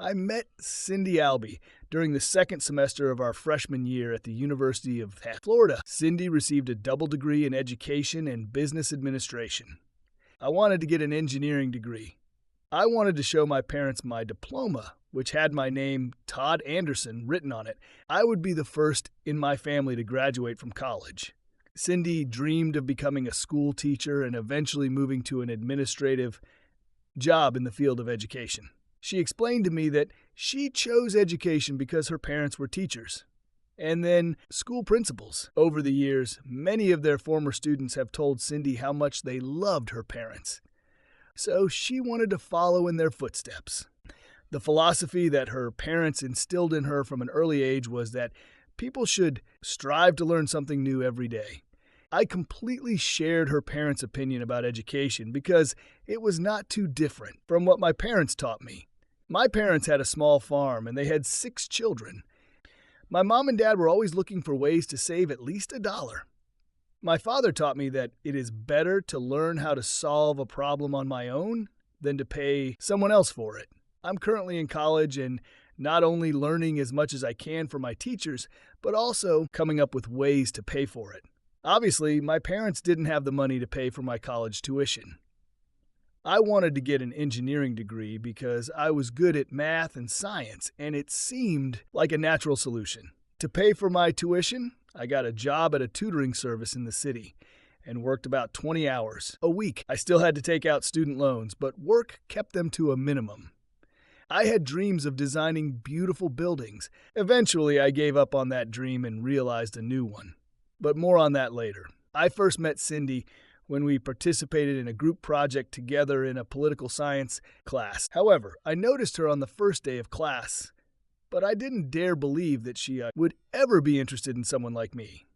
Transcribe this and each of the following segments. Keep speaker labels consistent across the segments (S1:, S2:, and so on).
S1: I met Cindy Albee during the second semester of our freshman year at the University of Florida. Cindy received a double degree in education and business administration. I wanted to get an engineering degree. I wanted to show my parents my diploma, which had my name, Todd Anderson, written on it. I would be the first in my family to graduate from college. Cindy dreamed of becoming a school teacher and eventually moving to an administrative job in the field of education. She explained to me that she chose education because her parents were teachers and then school principals. Over the years, many of their former students have told Cindy how much they loved her parents. So she wanted to follow in their footsteps. The philosophy that her parents instilled in her from an early age was that people should strive to learn something new every day. I completely shared her parents' opinion about education because it was not too different from what my parents taught me. My parents had a small farm and they had 6 children. My mom and dad were always looking for ways to save at least $1. My father taught me that it is better to learn how to solve a problem on my own than to pay someone else for it. I'm currently in college and not only learning as much as I can from my teachers, but also coming up with ways to pay for it. Obviously, my parents didn't have the money to pay for my college tuition. I wanted to get an engineering degree because I was good at math and science, and it seemed like a natural solution. To pay for my tuition, I got a job at a tutoring service in the city and worked about 20 hours a week. I still had to take out student loans, but work kept them to a minimum. I had dreams of designing beautiful buildings. Eventually, I gave up on that dream and realized a new one. But more on that later. I first met Cindy when we participated in a group project together in a political science class. However, I noticed her on the first day of class, but I didn't dare believe that she would ever be interested in someone like me.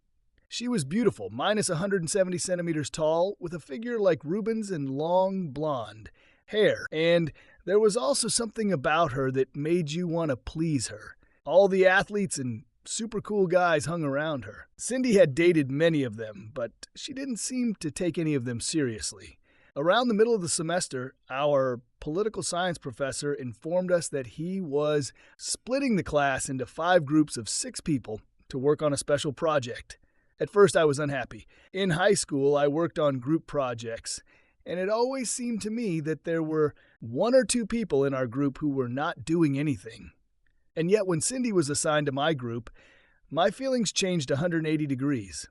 S1: She was beautiful, minus 170 centimeters tall, with a figure like Rubens and long blonde hair, and there was also something about her that made you want to please her. All the athletes and super cool guys hung around her. Cindy had dated many of them, but she didn't seem to take any of them seriously. Around the middle of the semester, our political science professor informed us that he was splitting the class into 5 groups of 6 people to work on a special project. At first, I was unhappy. In high school, I worked on group projects, and it always seemed to me that there were 1 or 2 people in our group who were not doing anything. And yet when Cindy was assigned to my group, my feelings changed 180 degrees.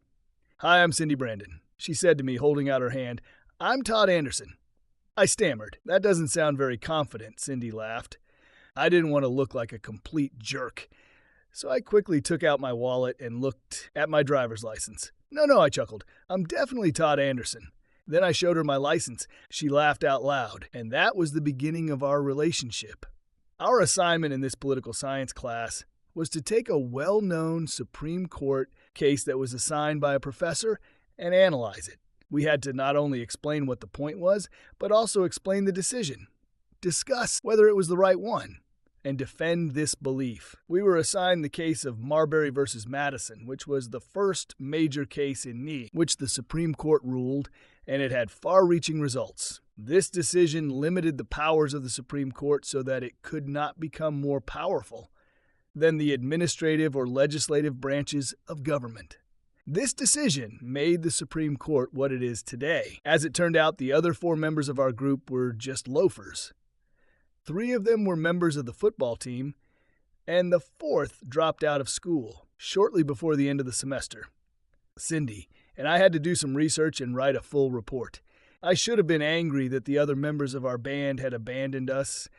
S1: "Hi, I'm Cindy Brandon," she said to me, holding out her hand. "I'm Todd Anderson." I stammered. "That doesn't sound very confident," Cindy laughed. I didn't want to look like a complete jerk, so I quickly took out my wallet and looked at my driver's license. No, I chuckled. "I'm definitely Todd Anderson." Then I showed her my license. She laughed out loud, and that was the beginning of our relationship. Our assignment in this political science class was to take a well-known Supreme Court case that was assigned by a professor and analyze it. We had to not only explain what the point was, but also explain the decision, discuss whether it was the right one, and defend this belief. We were assigned the case of Marbury versus Madison, which was the first major case in knee, which the Supreme Court ruled, and it had far-reaching results. This decision limited the powers of the Supreme Court so that it could not become more powerful than the administrative or legislative branches of government. This decision made the Supreme Court what it is today. As it turned out, the other 4 members of our group were just loafers. 3 of them were members of the football team, and the 4th dropped out of school shortly before the end of the semester. Cindy, and I had to do some research and write a full report. I should have been angry that the other members of our band had abandoned us,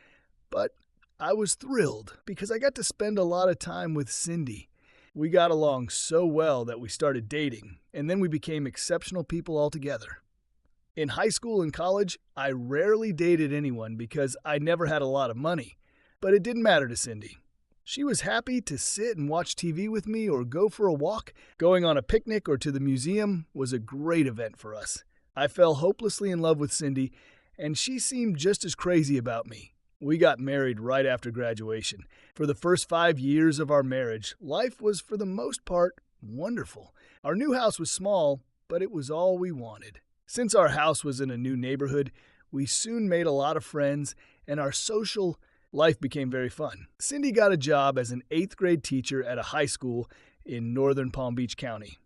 S1: but I was thrilled because I got to spend a lot of time with Cindy. We got along so well that we started dating, and then we became exceptional people altogether. In high school and college, I rarely dated anyone because I never had a lot of money, but it didn't matter to Cindy. She was happy to sit and watch TV with me or go for a walk. Going on a picnic or to the museum was a great event for us. I fell hopelessly in love with Cindy, and she seemed just as crazy about me. We got married right after graduation. For the first 5 years of our marriage, life was for the most part wonderful. Our new house was small, but it was all we wanted. Since our house was in a new neighborhood, we soon made a lot of friends, and our social life became very fun. Cindy got a job as an 8th grade teacher at a high school in northern Palm Beach County.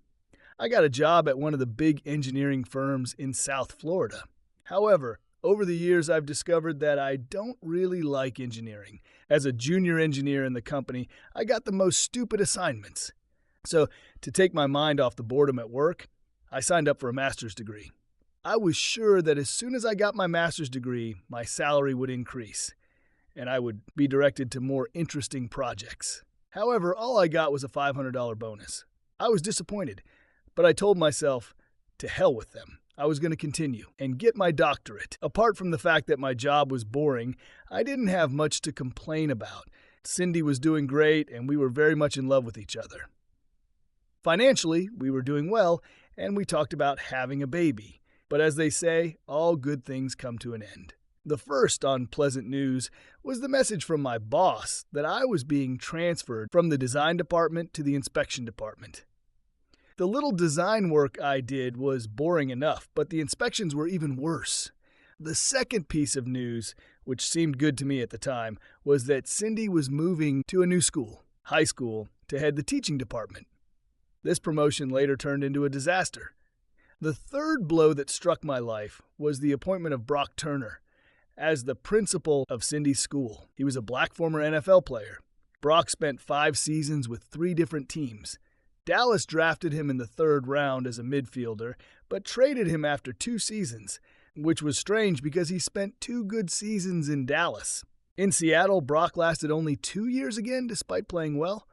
S1: I got a job at one of the big engineering firms in South Florida. However, over the years, I've discovered that I don't really like engineering. As a junior engineer in the company, I got the most stupid assignments. So, to take my mind off the boredom at work, I signed up for a master's degree. I was sure that as soon as I got my master's degree, my salary would increase, and I would be directed to more interesting projects. However, all I got was a $500 bonus. I was disappointed, but I told myself, to hell with them. I was going to continue and get my doctorate. Apart from the fact that my job was boring, I didn't have much to complain about. Cindy was doing great, and we were very much in love with each other. Financially, we were doing well, and we talked about having a baby. But as they say, all good things come to an end. The first unpleasant news was the message from my boss that I was being transferred from the design department to the inspection department. The little design work I did was boring enough, but the inspections were even worse. The second piece of news, which seemed good to me at the time, was that Cindy was moving to a new school, high school, to head the teaching department. This promotion later turned into a disaster. The third blow that struck my life was the appointment of Brock Turner as the principal of Cindy's school. He was a black former NFL player. Brock spent 5 seasons with 3 different teams. Dallas drafted him in the 3rd round as a midfielder, but traded him after 2 seasons, which was strange because he spent 2 good seasons in Dallas. In Seattle, Brock lasted only 2 years again, despite playing well.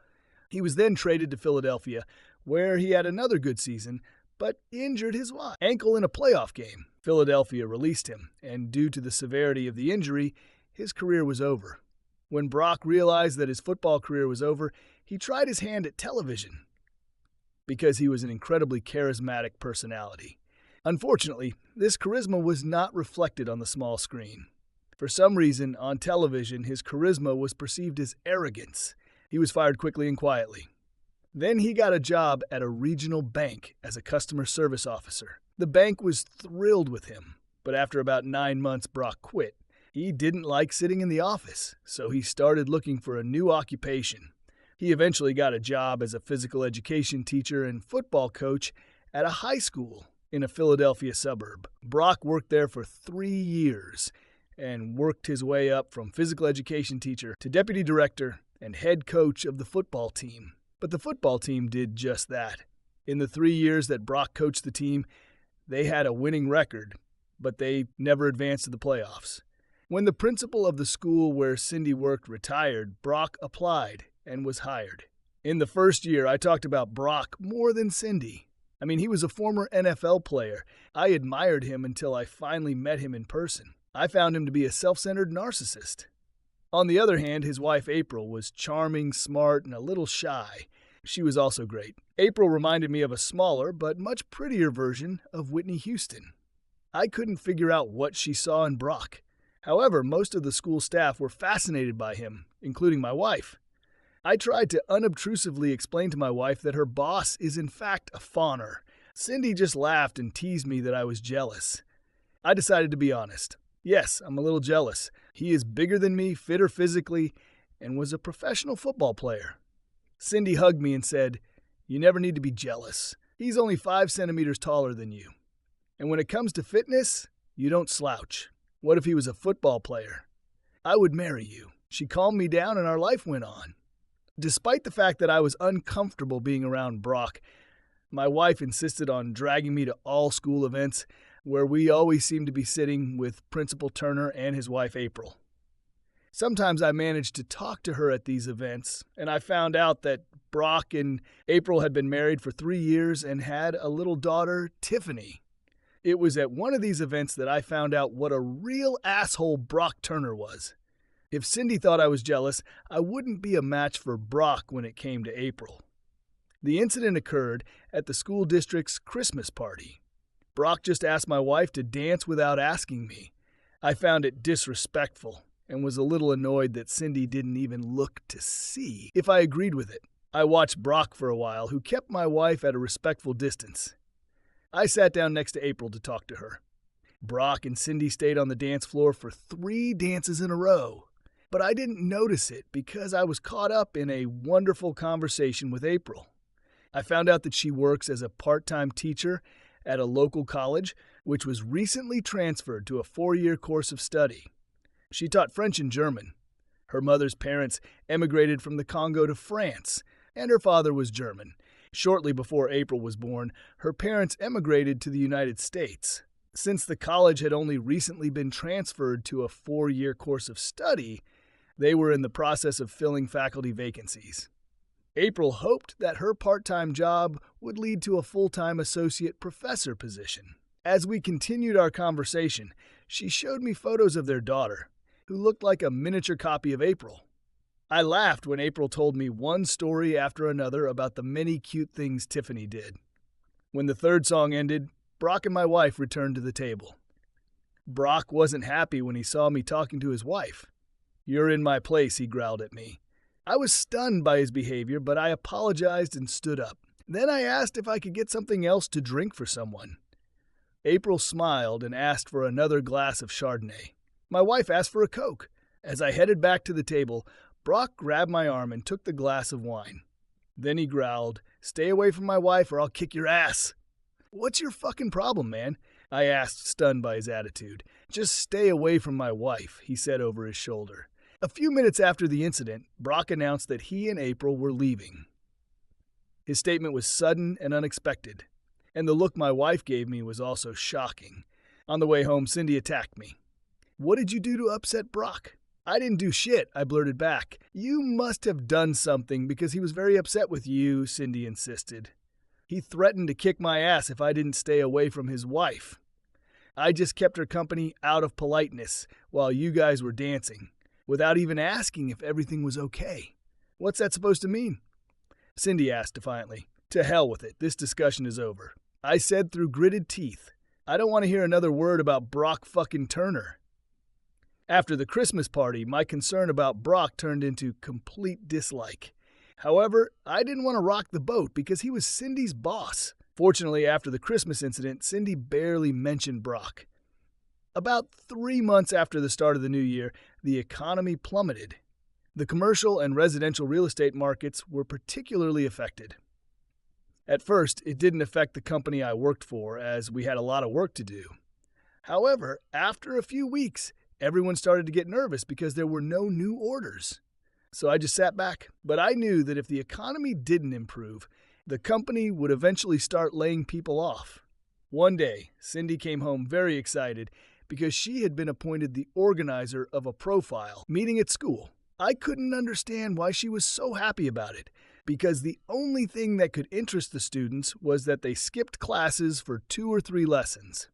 S1: He was then traded to Philadelphia, where he had another good season, but injured his ankle in a playoff game. Philadelphia released him, and due to the severity of the injury, his career was over. When Brock realized that his football career was over, he tried his hand at television, because he was an incredibly charismatic personality. Unfortunately, this charisma was not reflected on the small screen. For some reason, on television, his charisma was perceived as arrogance. He was fired quickly and quietly. Then he got a job at a regional bank as a customer service officer. The bank was thrilled with him, but after about 9 months, Brock quit. He didn't like sitting in the office, so he started looking for a new occupation. He eventually got a job as a physical education teacher and football coach at a high school in a Philadelphia suburb. Brock worked there for 3 years and worked his way up from physical education teacher to deputy director and head coach of the football team. But the football team did just that. In the 3 years that Brock coached the team, they had a winning record, but they never advanced to the playoffs. When the principal of the school where Cindy worked retired, Brock applied and was hired. In the first year, I talked about Brock more than Cindy. I mean, he was a former NFL player. I admired him until I finally met him in person. I found him to be a self-centered narcissist. On the other hand, his wife April was charming, smart, and a little shy. She was also great. April reminded me of a smaller but much prettier version of Whitney Houston. I couldn't figure out what she saw in Brock. However, most of the school staff were fascinated by him, including my wife. I tried to unobtrusively explain to my wife that her boss is in fact a fawner. Cindy just laughed and teased me that I was jealous. I decided to be honest. Yes, I'm a little jealous. He is bigger than me, fitter physically, and was a professional football player. Cindy hugged me and said, "You never need to be jealous. He's only 5 centimeters taller than you. And when it comes to fitness, you don't slouch. What if he was a football player? I would marry you." She calmed me down and our life went on. Despite the fact that I was uncomfortable being around Brock, my wife insisted on dragging me to all school events where we always seemed to be sitting with Principal Turner and his wife April. Sometimes I managed to talk to her at these events, and I found out that Brock and April had been married for 3 years and had a little daughter, Tiffany. It was at one of these events that I found out what a real asshole Brock Turner was. If Cindy thought I was jealous, I wouldn't be a match for Brock when it came to April. The incident occurred at the school district's Christmas party. Brock just asked my wife to dance without asking me. I found it disrespectful and was a little annoyed that Cindy didn't even look to see if I agreed with it. I watched Brock for a while, who kept my wife at a respectful distance. I sat down next to April to talk to her. Brock and Cindy stayed on the dance floor for 3 dances in a row. but I didn't notice it because I was caught up in a wonderful conversation with April. I found out that she works as a part-time teacher at a local college, which was recently transferred to a 4-year course of study. She taught French and German. Her mother's parents emigrated from the Congo to France, and her father was German. Shortly before April was born, her parents emigrated to the United States. Since the college had only recently been transferred to a 4-year course of study, they were in the process of filling faculty vacancies. April hoped that her part-time job would lead to a full-time associate professor position. As we continued our conversation, she showed me photos of their daughter, who looked like a miniature copy of April. I laughed when April told me one story after another about the many cute things Tiffany did. When the third song ended, Brock and my wife returned to the table. Brock wasn't happy when he saw me talking to his wife. "You're in my place," he growled at me. I was stunned by his behavior, but I apologized and stood up. Then I asked if I could get something else to drink for someone. April smiled and asked for another glass of Chardonnay. My wife asked for a Coke. As I headed back to the table, Brock grabbed my arm and took the glass of wine. Then he growled, "Stay away from my wife or I'll kick your ass." "What's your fucking problem, man?" I asked, stunned by his attitude. "Just stay away from my wife," he said over his shoulder. A few minutes after the incident, Brock announced that he and April were leaving. His statement was sudden and unexpected, and the look my wife gave me was also shocking. On the way home, Cindy attacked me. "What did you do to upset Brock?" "I didn't do shit," I blurted back. "You must have done something because he was very upset with you," Cindy insisted. "He threatened to kick my ass if I didn't stay away from his wife. I just kept her company out of politeness while you guys were dancing, without even asking if everything was okay. What's that supposed to mean?" Cindy asked defiantly. "To hell with it. This discussion is over." I said through gritted teeth, "I don't want to hear another word about Brock fucking Turner." After the Christmas party, my concern about Brock turned into complete dislike. However, I didn't want to rock the boat because he was Cindy's boss. Fortunately, after the Christmas incident, Cindy barely mentioned Brock. About 3 months after the start of the new year, the economy plummeted. The commercial and residential real estate markets were particularly affected. At first, it didn't affect the company I worked for, as we had a lot of work to do. However, after a few weeks, everyone started to get nervous because there were no new orders. So I just sat back. But I knew that if the economy didn't improve, the company would eventually start laying people off. One day, Cindy came home very excited because she had been appointed the organizer of a profile meeting at school. I couldn't understand why she was so happy about it, because the only thing that could interest the students was that they skipped classes for 2 or 3 lessons.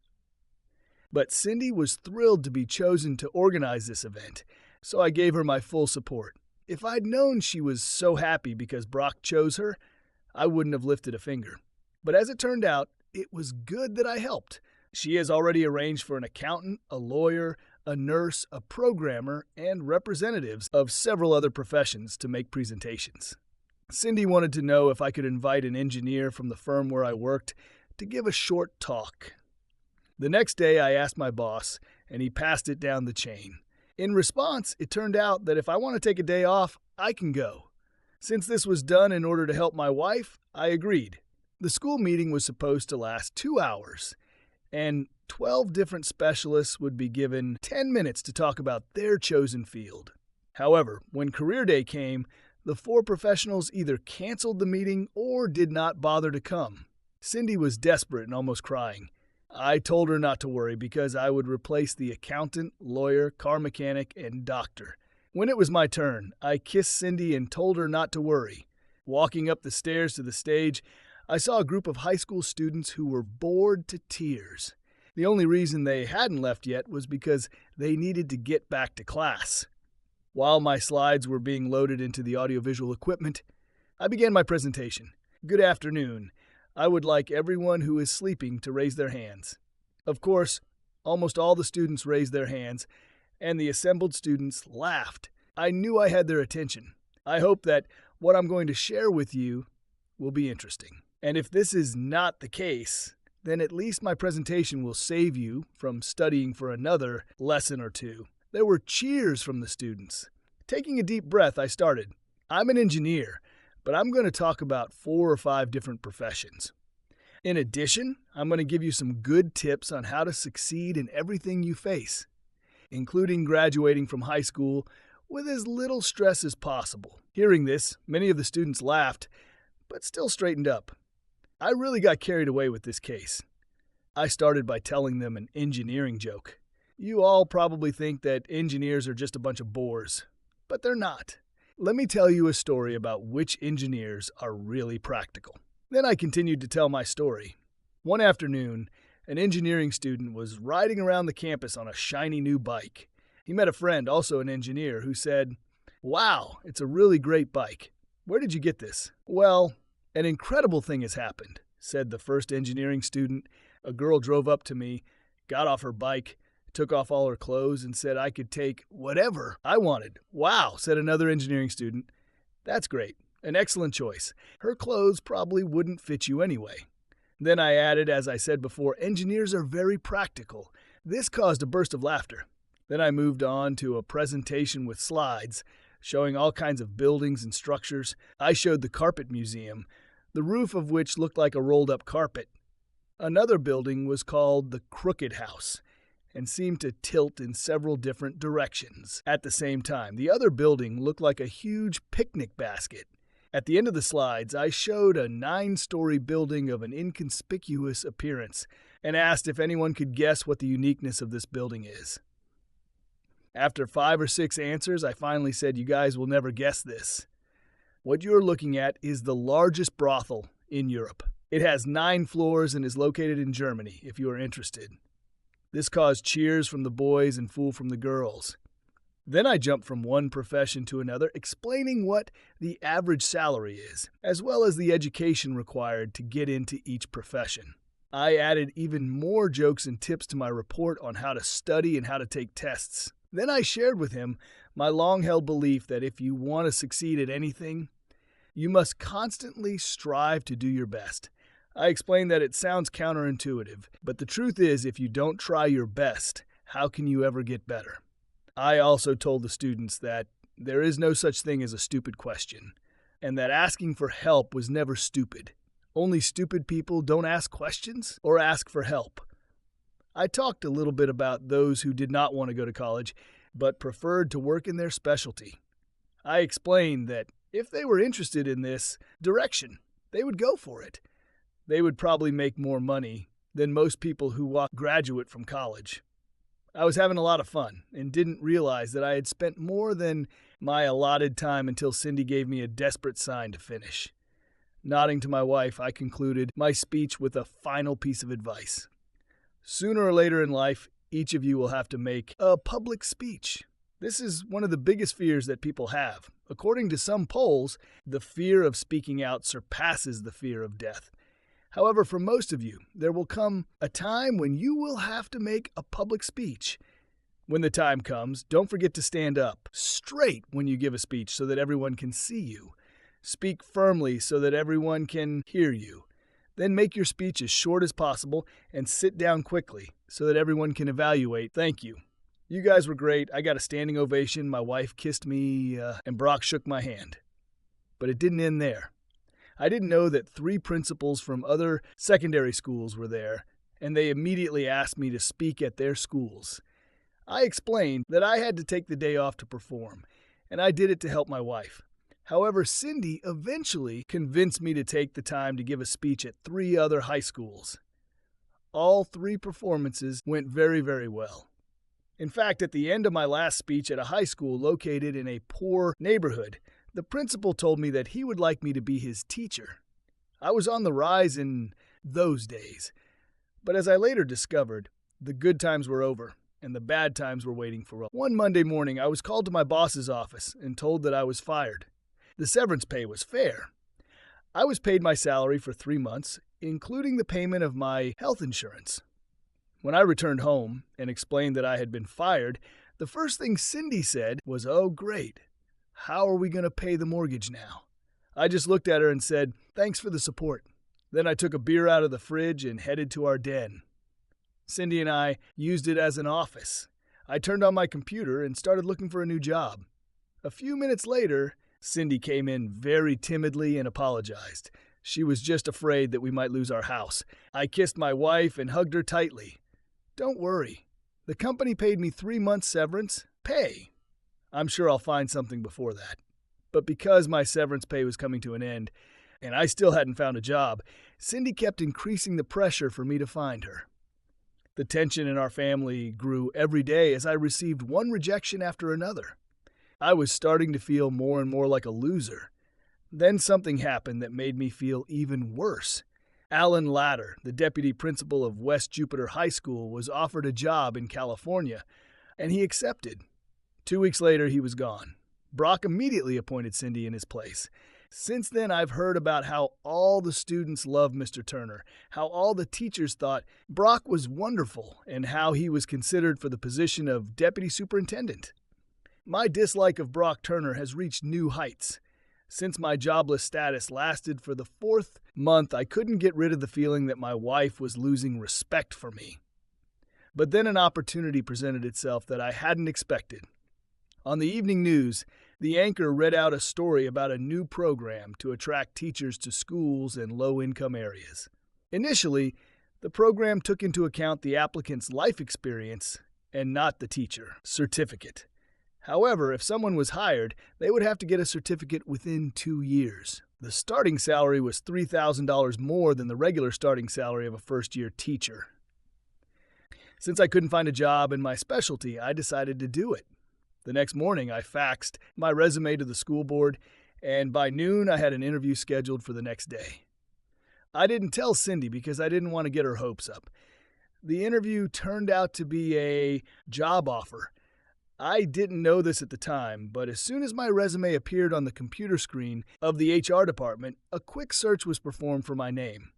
S1: But Cindy was thrilled to be chosen to organize this event, so I gave her my full support. If I'd known she was so happy because Brock chose her, I wouldn't have lifted a finger. But as it turned out, it was good that I helped. She has already arranged for an accountant, a lawyer, a nurse, a programmer, and representatives of several other professions to make presentations. Cindy wanted to know if I could invite an engineer from the firm where I worked to give a short talk. The next day, I asked my boss, and he passed it down the chain. In response, it turned out that if I want to take a day off, I can go. Since this was done in order to help my wife, I agreed. The school meeting was supposed to last 2 hours, and 12 different specialists would be given 10 minutes to talk about their chosen field. However, when career day came, the 4 professionals either canceled the meeting or did not bother to come. Cindy was desperate and almost crying. I told her not to worry because I would replace the accountant, lawyer, car mechanic, and doctor. When it was my turn, I kissed Cindy and told her not to worry. Walking up the stairs to the stage, I saw a group of high school students who were bored to tears. The only reason they hadn't left yet was because they needed to get back to class. While my slides were being loaded into the audiovisual equipment, I began my presentation. Good afternoon. I would like everyone who is sleeping to raise their hands. Of course, almost all the students raised their hands, and the assembled students laughed. I knew I had their attention. I hope that what I'm going to share with you will be interesting. And if this is not the case, then at least my presentation will save you from studying for another lesson or two. There were cheers from the students. Taking a deep breath, I started. I'm an engineer, but I'm going to talk about 4 or 5 different professions. In addition, I'm going to give you some good tips on how to succeed in everything you face, including graduating from high school with as little stress as possible. Hearing this, many of the students laughed, but still straightened up. I really got carried away with this case. I started by telling them an engineering joke. You all probably think that engineers are just a bunch of bores, but they're not. Let me tell you a story about which engineers are really practical. Then I continued to tell my story. One afternoon, an engineering student was riding around the campus on a shiny new bike. He met a friend, also an engineer, who said, "Wow, it's a really great bike. Where did you get this?" "Well, an incredible thing has happened," said the first engineering student. "A girl drove up to me, got off her bike, took off all her clothes, and said I could take whatever I wanted." "Wow," said another engineering student. "That's great. An excellent choice. Her clothes probably wouldn't fit you anyway." Then I added, as I said before, engineers are very practical. This caused a burst of laughter. Then I moved on to a presentation with slides, showing all kinds of buildings and structures. I showed the Carpet Museum, the roof of which looked like a rolled-up carpet. Another building was called the Crooked House, and seemed to tilt in several different directions at the same time. The other building looked like a huge picnic basket. At the end of the slides, I showed a 9-story building of an inconspicuous appearance and asked if anyone could guess what the uniqueness of this building is. After 5 or 6 answers, I finally said, "You guys will never guess this. What you're looking at is the largest brothel in Europe. It has 9 floors and is located in Germany, if you are interested." This caused cheers from the boys and fool from the girls. Then I jumped from one profession to another, explaining what the average salary is, as well as the education required to get into each profession. I added even more jokes and tips to my report on how to study and how to take tests. Then I shared with him my long-held belief that if you want to succeed at anything, you must constantly strive to do your best. I explained that it sounds counterintuitive, but the truth is, if you don't try your best, how can you ever get better? I also told the students that there is no such thing as a stupid question, and that asking for help was never stupid. Only stupid people don't ask questions or ask for help. I talked a little bit about those who did not want to go to college, but preferred to work in their specialty. I explained that if they were interested in this direction, they would go for it. They would probably make more money than most people who graduate from college. I was having a lot of fun and didn't realize that I had spent more than my allotted time until Cindy gave me a desperate sign to finish. Nodding to my wife, I concluded my speech with a final piece of advice. Sooner or later in life, each of you will have to make a public speech. This is one of the biggest fears that people have. According to some polls, the fear of speaking out surpasses the fear of death. However, for most of you, there will come a time when you will have to make a public speech. When the time comes, don't forget to stand up straight when you give a speech so that everyone can see you. Speak firmly so that everyone can hear you. Then make your speech as short as possible and sit down quickly so that everyone can evaluate. Thank you. You guys were great. I got a standing ovation. My wife kissed me, and Brock shook my hand. But it didn't end there. I didn't know that 3 principals from other secondary schools were there, and they immediately asked me to speak at their schools. I explained that I had to take the day off to perform, and I did it to help my wife. However, Cindy eventually convinced me to take the time to give a speech at 3 other high schools. All 3 performances went very, very well. In fact, at the end of my last speech at a high school located in a poor neighborhood, the principal told me that he would like me to be his teacher. I was on the rise in those days. But as I later discovered, the good times were over, and the bad times were waiting for us. One Monday morning, I was called to my boss's office and told that I was fired. The severance pay was fair. I was paid my salary for 3 months, including the payment of my health insurance. When I returned home and explained that I had been fired, the first thing Cindy said was, "Oh, great. How are we going to pay the mortgage now?" I just looked at her and said, "Thanks for the support." Then I took a beer out of the fridge and headed to our den. Cindy and I used it as an office. I turned on my computer and started looking for a new job. A few minutes later, Cindy came in very timidly and apologized. She was just afraid that we might lose our house. I kissed my wife and hugged her tightly. "Don't worry. The company paid me 3 months severance pay. I'm sure I'll find something before that." But because my severance pay was coming to an end, and I still hadn't found a job, Cindy kept increasing the pressure for me to find her. The tension in our family grew every day as I received one rejection after another. I was starting to feel more and more like a loser. Then something happened that made me feel even worse. Alan Latter, the deputy principal of West Jupiter High School, was offered a job in California, and he accepted. 2 weeks later, he was gone. Brock immediately appointed Cindy in his place. Since then, I've heard about how all the students loved Mr. Turner, how all the teachers thought Brock was wonderful, and how he was considered for the position of deputy superintendent. My dislike of Brock Turner has reached new heights. Since my jobless status lasted for the 4th month, I couldn't get rid of the feeling that my wife was losing respect for me. But then an opportunity presented itself that I hadn't expected. On the evening news, the anchor read out a story about a new program to attract teachers to schools in low-income areas. Initially, the program took into account the applicant's life experience and not the teacher certificate. However, if someone was hired, they would have to get a certificate within 2 years. The starting salary was $3,000 more than the regular starting salary of a first-year teacher. Since I couldn't find a job in my specialty, I decided to do it. The next morning, I faxed my resume to the school board, and by noon, I had an interview scheduled for the next day. I didn't tell Cindy because I didn't want to get her hopes up. The interview turned out to be a job offer. I didn't know this at the time, but as soon as my resume appeared on the computer screen of the HR department, a quick search was performed for my name.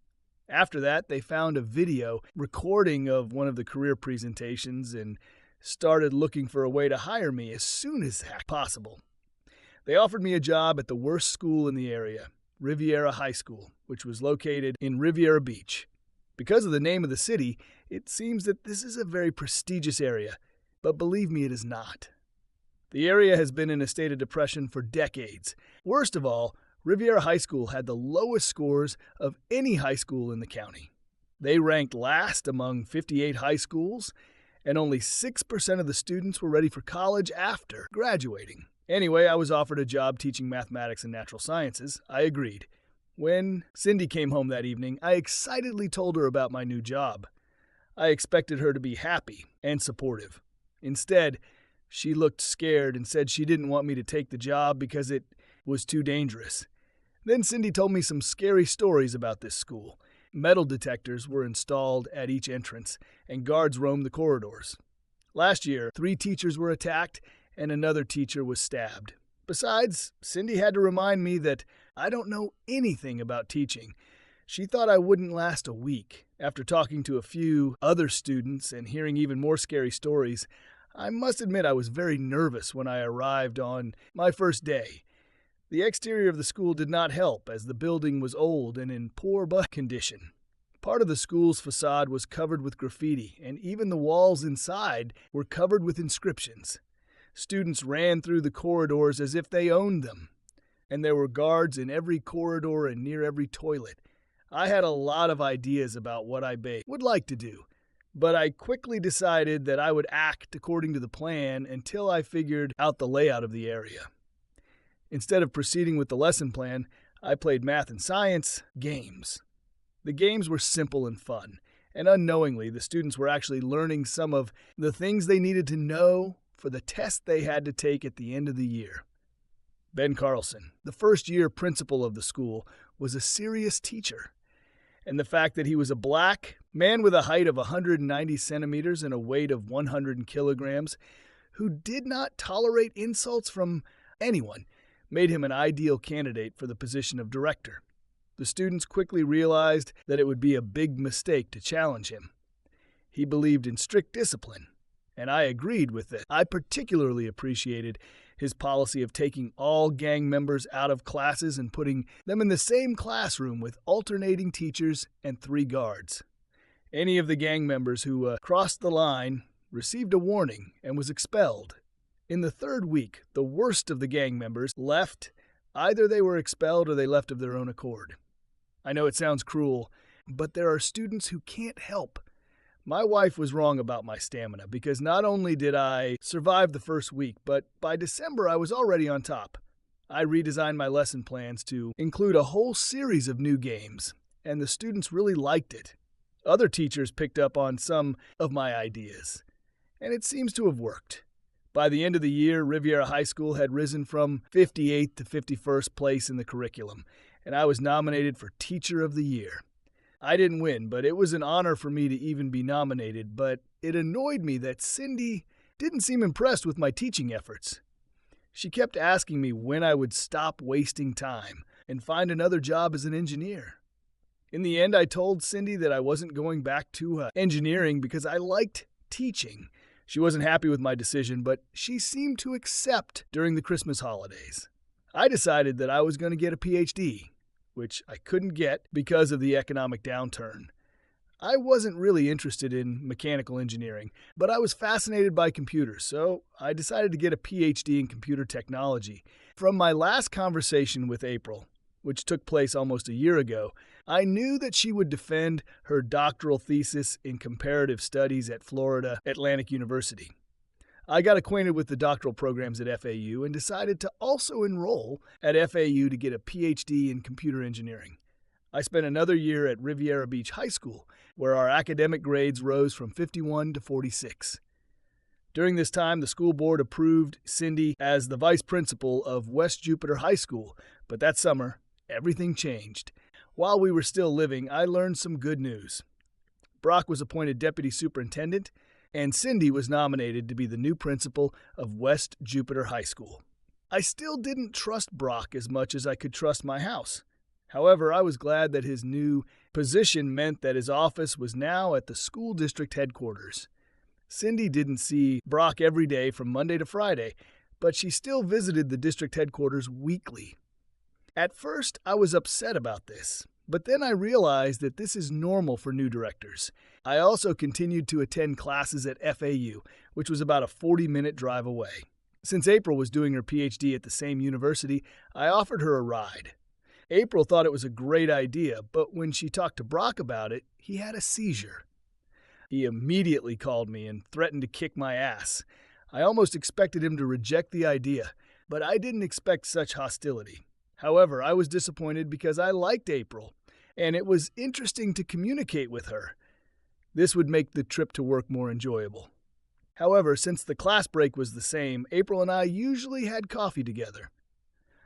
S1: After that, they found a video recording of one of the career presentations and started looking for a way to hire me as soon as possible. They offered me a job at the worst school in the area, Riviera High School, which was located in Riviera Beach. Because of the name of the city, it seems that this is a very prestigious area, but believe me, it is not. The area has been in a state of depression for decades. Worst of all, Riviera High School had the lowest scores of any high school in the county. They ranked last among 58 high schools, and only 6% of the students were ready for college after graduating. Anyway, I was offered a job teaching mathematics and natural sciences. I agreed. When Cindy came home that evening, I excitedly told her about my new job. I expected her to be happy and supportive. Instead, she looked scared and said she didn't want me to take the job because it was too dangerous. Then Cindy told me some scary stories about this school. Metal detectors were installed at each entrance, and guards roamed the corridors. Last year, 3 teachers were attacked, and another teacher was stabbed. Besides, Cindy had to remind me that I don't know anything about teaching. She thought I wouldn't last a week. After talking to a few other students and hearing even more scary stories, I must admit I was very nervous when I arrived on my first day. The exterior of the school did not help, as the building was old and in poor condition. Part of the school's facade was covered with graffiti, and even the walls inside were covered with inscriptions. Students ran through the corridors as if they owned them, and there were guards in every corridor and near every toilet. I had a lot of ideas about what I would like to do, but I quickly decided that I would act according to the plan until I figured out the layout of the area. Instead of proceeding with the lesson plan, I played math and science games. The games were simple and fun, and unknowingly, the students were actually learning some of the things they needed to know for the test they had to take at the end of the year. Ben Carlson, the first-year principal of the school, was a serious teacher. And the fact that he was a black man with a height of 190 centimeters and a weight of 100 kilograms, who did not tolerate insults from anyone, made him an ideal candidate for the position of director. The students quickly realized that it would be a big mistake to challenge him. He believed in strict discipline, and I agreed with it. I particularly appreciated his policy of taking all gang members out of classes and putting them in the same classroom with alternating teachers and 3 guards. Any of the gang members who crossed the line received a warning and was expelled. In the third week, the worst of the gang members left. Either they were expelled or they left of their own accord. I know it sounds cruel, but there are students who can't help. My wife was wrong about my stamina because not only did I survive the first week, but by December I was already on top. I redesigned my lesson plans to include a whole series of new games, and the students really liked it. Other teachers picked up on some of my ideas, and it seems to have worked. By the end of the year, Riviera High School had risen from 58th to 51st place in the curriculum, and I was nominated for Teacher of the Year. I didn't win, but it was an honor for me to even be nominated, but it annoyed me that Cindy didn't seem impressed with my teaching efforts. She kept asking me when I would stop wasting time and find another job as an engineer. In the end, I told Cindy that I wasn't going back to engineering because I liked teaching. She wasn't happy with my decision, but she seemed to accept during the Christmas holidays. I decided that I was going to get a PhD, which I couldn't get because of the economic downturn. I wasn't really interested in mechanical engineering, but I was fascinated by computers, so I decided to get a PhD in computer technology. From my last conversation with April, which took place almost a year ago, I knew that she would defend her doctoral thesis in comparative studies at Florida Atlantic University. I got acquainted with the doctoral programs at FAU and decided to also enroll at FAU to get a PhD in computer engineering. I spent another year at Riviera Beach High School, where our academic grades rose from 51 to 46. During this time, the school board approved Cindy as the vice principal of West Jupiter High School, but that summer, everything changed. While we were still living, I learned some good news. Brock was appointed deputy superintendent, and Cindy was nominated to be the new principal of West Jupiter High School. I still didn't trust Brock as much as I could trust my house. However, I was glad that his new position meant that his office was now at the school district headquarters. Cindy didn't see Brock every day from Monday to Friday, but she still visited the district headquarters weekly. At first, I was upset about this, but then I realized that this is normal for new directors. I also continued to attend classes at FAU, which was about a 40-minute drive away. Since April was doing her PhD at the same university, I offered her a ride. April thought it was a great idea, but when she talked to Brock about it, he had a seizure. He immediately called me and threatened to kick my ass. I almost expected him to reject the idea, but I didn't expect such hostility. However, I was disappointed because I liked April, and it was interesting to communicate with her. This would make the trip to work more enjoyable. However, since the class break was the same, April and I usually had coffee together.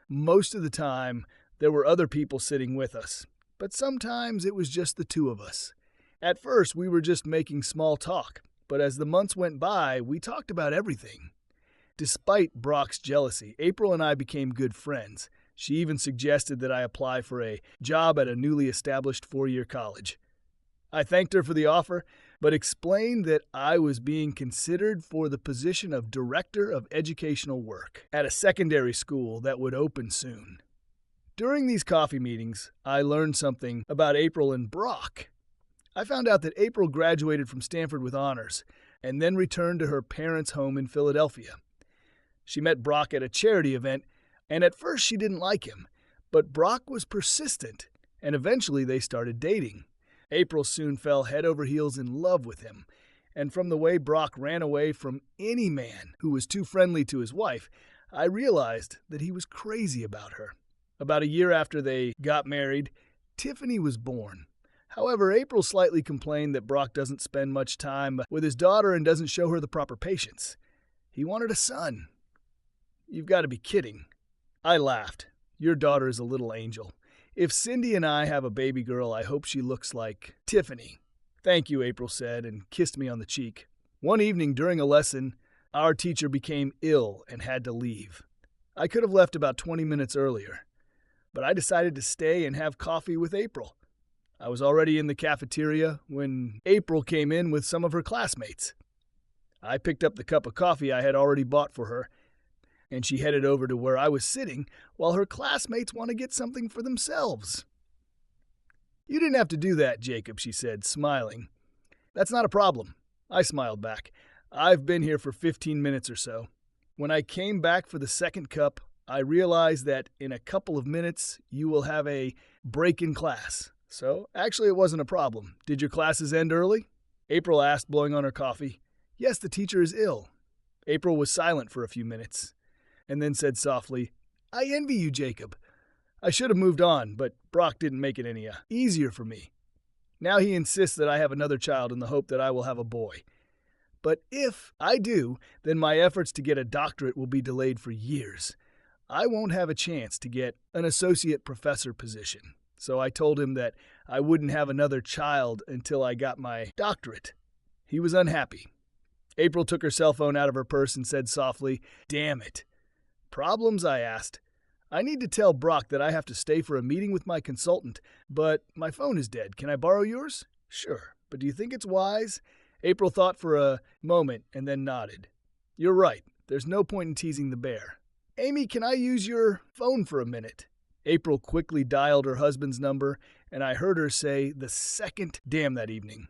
S1: Most of the time, there were other people sitting with us, but sometimes it was just the two of us. At first, we were just making small talk, but as the months went by, we talked about everything. Despite Brock's jealousy, April and I became good friends. She even suggested that I apply for a job at a newly established 4-year college. I thanked her for the offer, but explained that I was being considered for the position of Director of Educational Work at a secondary school that would open soon. During these coffee meetings, I learned something about April and Brock. I found out that April graduated from Stanford with honors and then returned to her parents' home in Philadelphia. She met Brock at a charity event, and at first she didn't like him, but Brock was persistent, and eventually they started dating. April soon fell head over heels in love with him, and from the way Brock ran away from any man who was too friendly to his wife, I realized that he was crazy about her. About a year after they got married, Tiffany was born. However, April slightly complained that Brock doesn't spend much time with his daughter and doesn't show her the proper patience. He wanted a son. You've got to be kidding. I laughed. Your daughter is a little angel. If Cindy and I have a baby girl, I hope she looks like Tiffany. Thank you, April said, and kissed me on the cheek. One evening during a lesson, our teacher became ill and had to leave. I could have left about 20 minutes earlier, but I decided to stay and have coffee with April. I was already in the cafeteria when April came in with some of her classmates. I picked up the cup of coffee I had already bought for her, and she headed over to where I was sitting while her classmates want to get something for themselves. You didn't have to do that, Jacob, she said, smiling. That's not a problem. I smiled back. I've been here for 15 minutes or so. When I came back for the second cup, I realized that in a couple of minutes you will have a break in class. So, actually, it wasn't a problem. Did your classes end early? April asked, blowing on her coffee. Yes, the teacher is ill. April was silent for a few minutes, and then said softly, I envy you, Jacob. I should have moved on, but Brock didn't make it any easier for me. Now he insists that I have another child in the hope that I will have a boy. But if I do, then my efforts to get a doctorate will be delayed for years. I won't have a chance to get an associate professor position. So I told him that I wouldn't have another child until I got my doctorate. He was unhappy. April took her cell phone out of her purse and said softly, Damn it. Problems? I asked. I need to tell Brock that I have to stay for a meeting with my consultant, but my phone is dead. Can I borrow yours? Sure, but do you think it's wise? April thought for a moment and then nodded. You're right. There's no point in teasing the bear. Amy, can I use your phone for a minute? April quickly dialed her husband's number, and I heard her say the second damn that evening.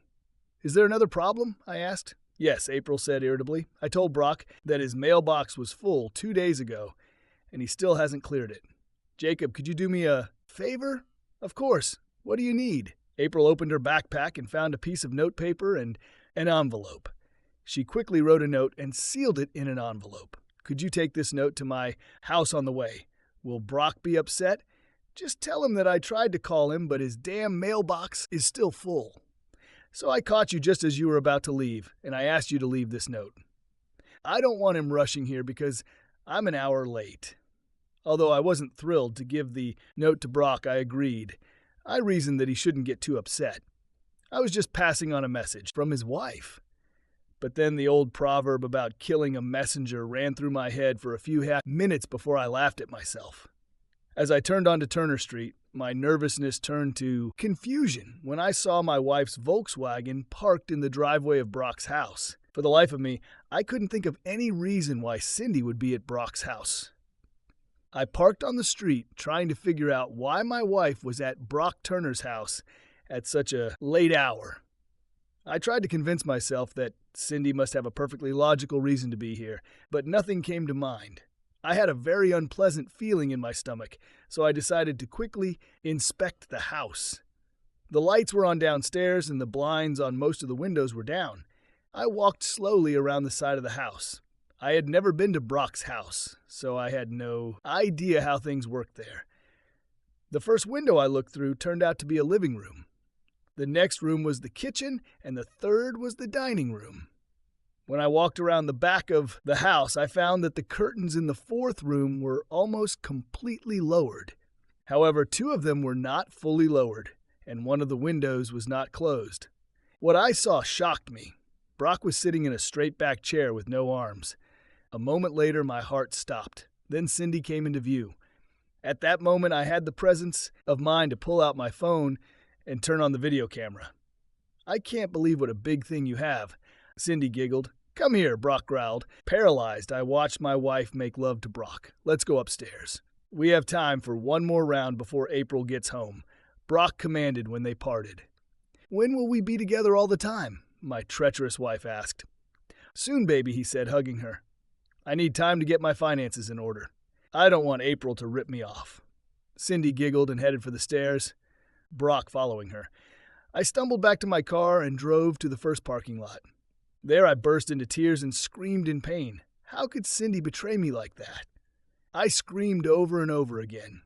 S1: Is there another problem? I asked. Yes, April said irritably. I told Brock that his mailbox was full 2 days ago, and he still hasn't cleared it. Jacob, could you do me a favor? Of course. What do you need? April opened her backpack and found a piece of notepaper and an envelope. She quickly wrote a note and sealed it in an envelope. Could you take this note to my house on the way? Will Brock be upset? Just tell him that I tried to call him, but his damn mailbox is still full. So I caught you just as you were about to leave, and I asked you to leave this note. I don't want him rushing here because I'm an hour late. Although I wasn't thrilled to give the note to Brock, I agreed. I reasoned that he shouldn't get too upset. I was just passing on a message from his wife. But then the old proverb about killing a messenger ran through my head for a few minutes before I laughed at myself. As I turned onto Turner Street, my nervousness turned to confusion when I saw my wife's Volkswagen parked in the driveway of Brock's house. For the life of me, I couldn't think of any reason why Cindy would be at Brock's house. I parked on the street trying to figure out why my wife was at Brock Turner's house at such a late hour. I tried to convince myself that Cindy must have a perfectly logical reason to be here, but nothing came to mind. I had a very unpleasant feeling in my stomach, so I decided to quickly inspect the house. The lights were on downstairs and the blinds on most of the windows were down. I walked slowly around the side of the house. I had never been to Brock's house, so I had no idea how things worked there. The first window I looked through turned out to be a living room. The next room was the kitchen, and the third was the dining room. When I walked around the back of the house, I found that the curtains in the fourth room were almost completely lowered. However, 2 of them were not fully lowered, and one of the windows was not closed. What I saw shocked me. Brock was sitting in a straight-back chair with no arms. A moment later, my heart stopped. Then Cindy came into view. At that moment, I had the presence of mind to pull out my phone and turn on the video camera. I can't believe what a big thing you have, Cindy giggled. Come here, Brock growled. Paralyzed, I watched my wife make love to Brock. Let's go upstairs. We have time for one more round before April gets home, Brock commanded when they parted. When will we be together all the time? My treacherous wife asked. Soon, baby, he said, hugging her. I need time to get my finances in order. I don't want April to rip me off. Cindy giggled and headed for the stairs, Brock following her. I stumbled back to my car and drove to the first parking lot. There I burst into tears and screamed in pain. How could Cindy betray me like that? I screamed over and over again.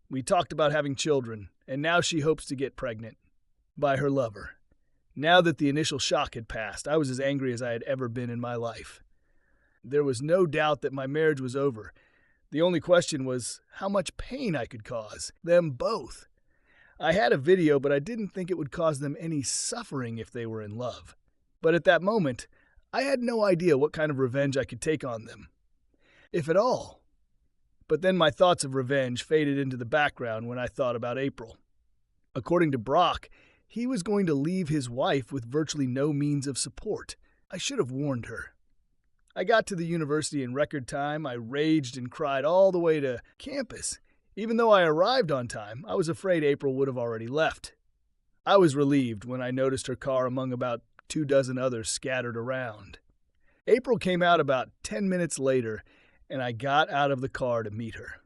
S1: We talked about having children, and now she hopes to get pregnant by her lover. Now that the initial shock had passed, I was as angry as I had ever been in my life. There was no doubt that my marriage was over. The only question was how much pain I could cause them both. I had a video, but I didn't think it would cause them any suffering if they were in love. But at that moment, I had no idea what kind of revenge I could take on them, if at all. But then my thoughts of revenge faded into the background when I thought about April. According to Brock, he was going to leave his wife with virtually no means of support. I should have warned her. I got to the university in record time. I raged and cried all the way to campus. Even though I arrived on time, I was afraid April would have already left. I was relieved when I noticed her car among about 24 others scattered around. April came out about 10 minutes later, and I got out of the car to meet her.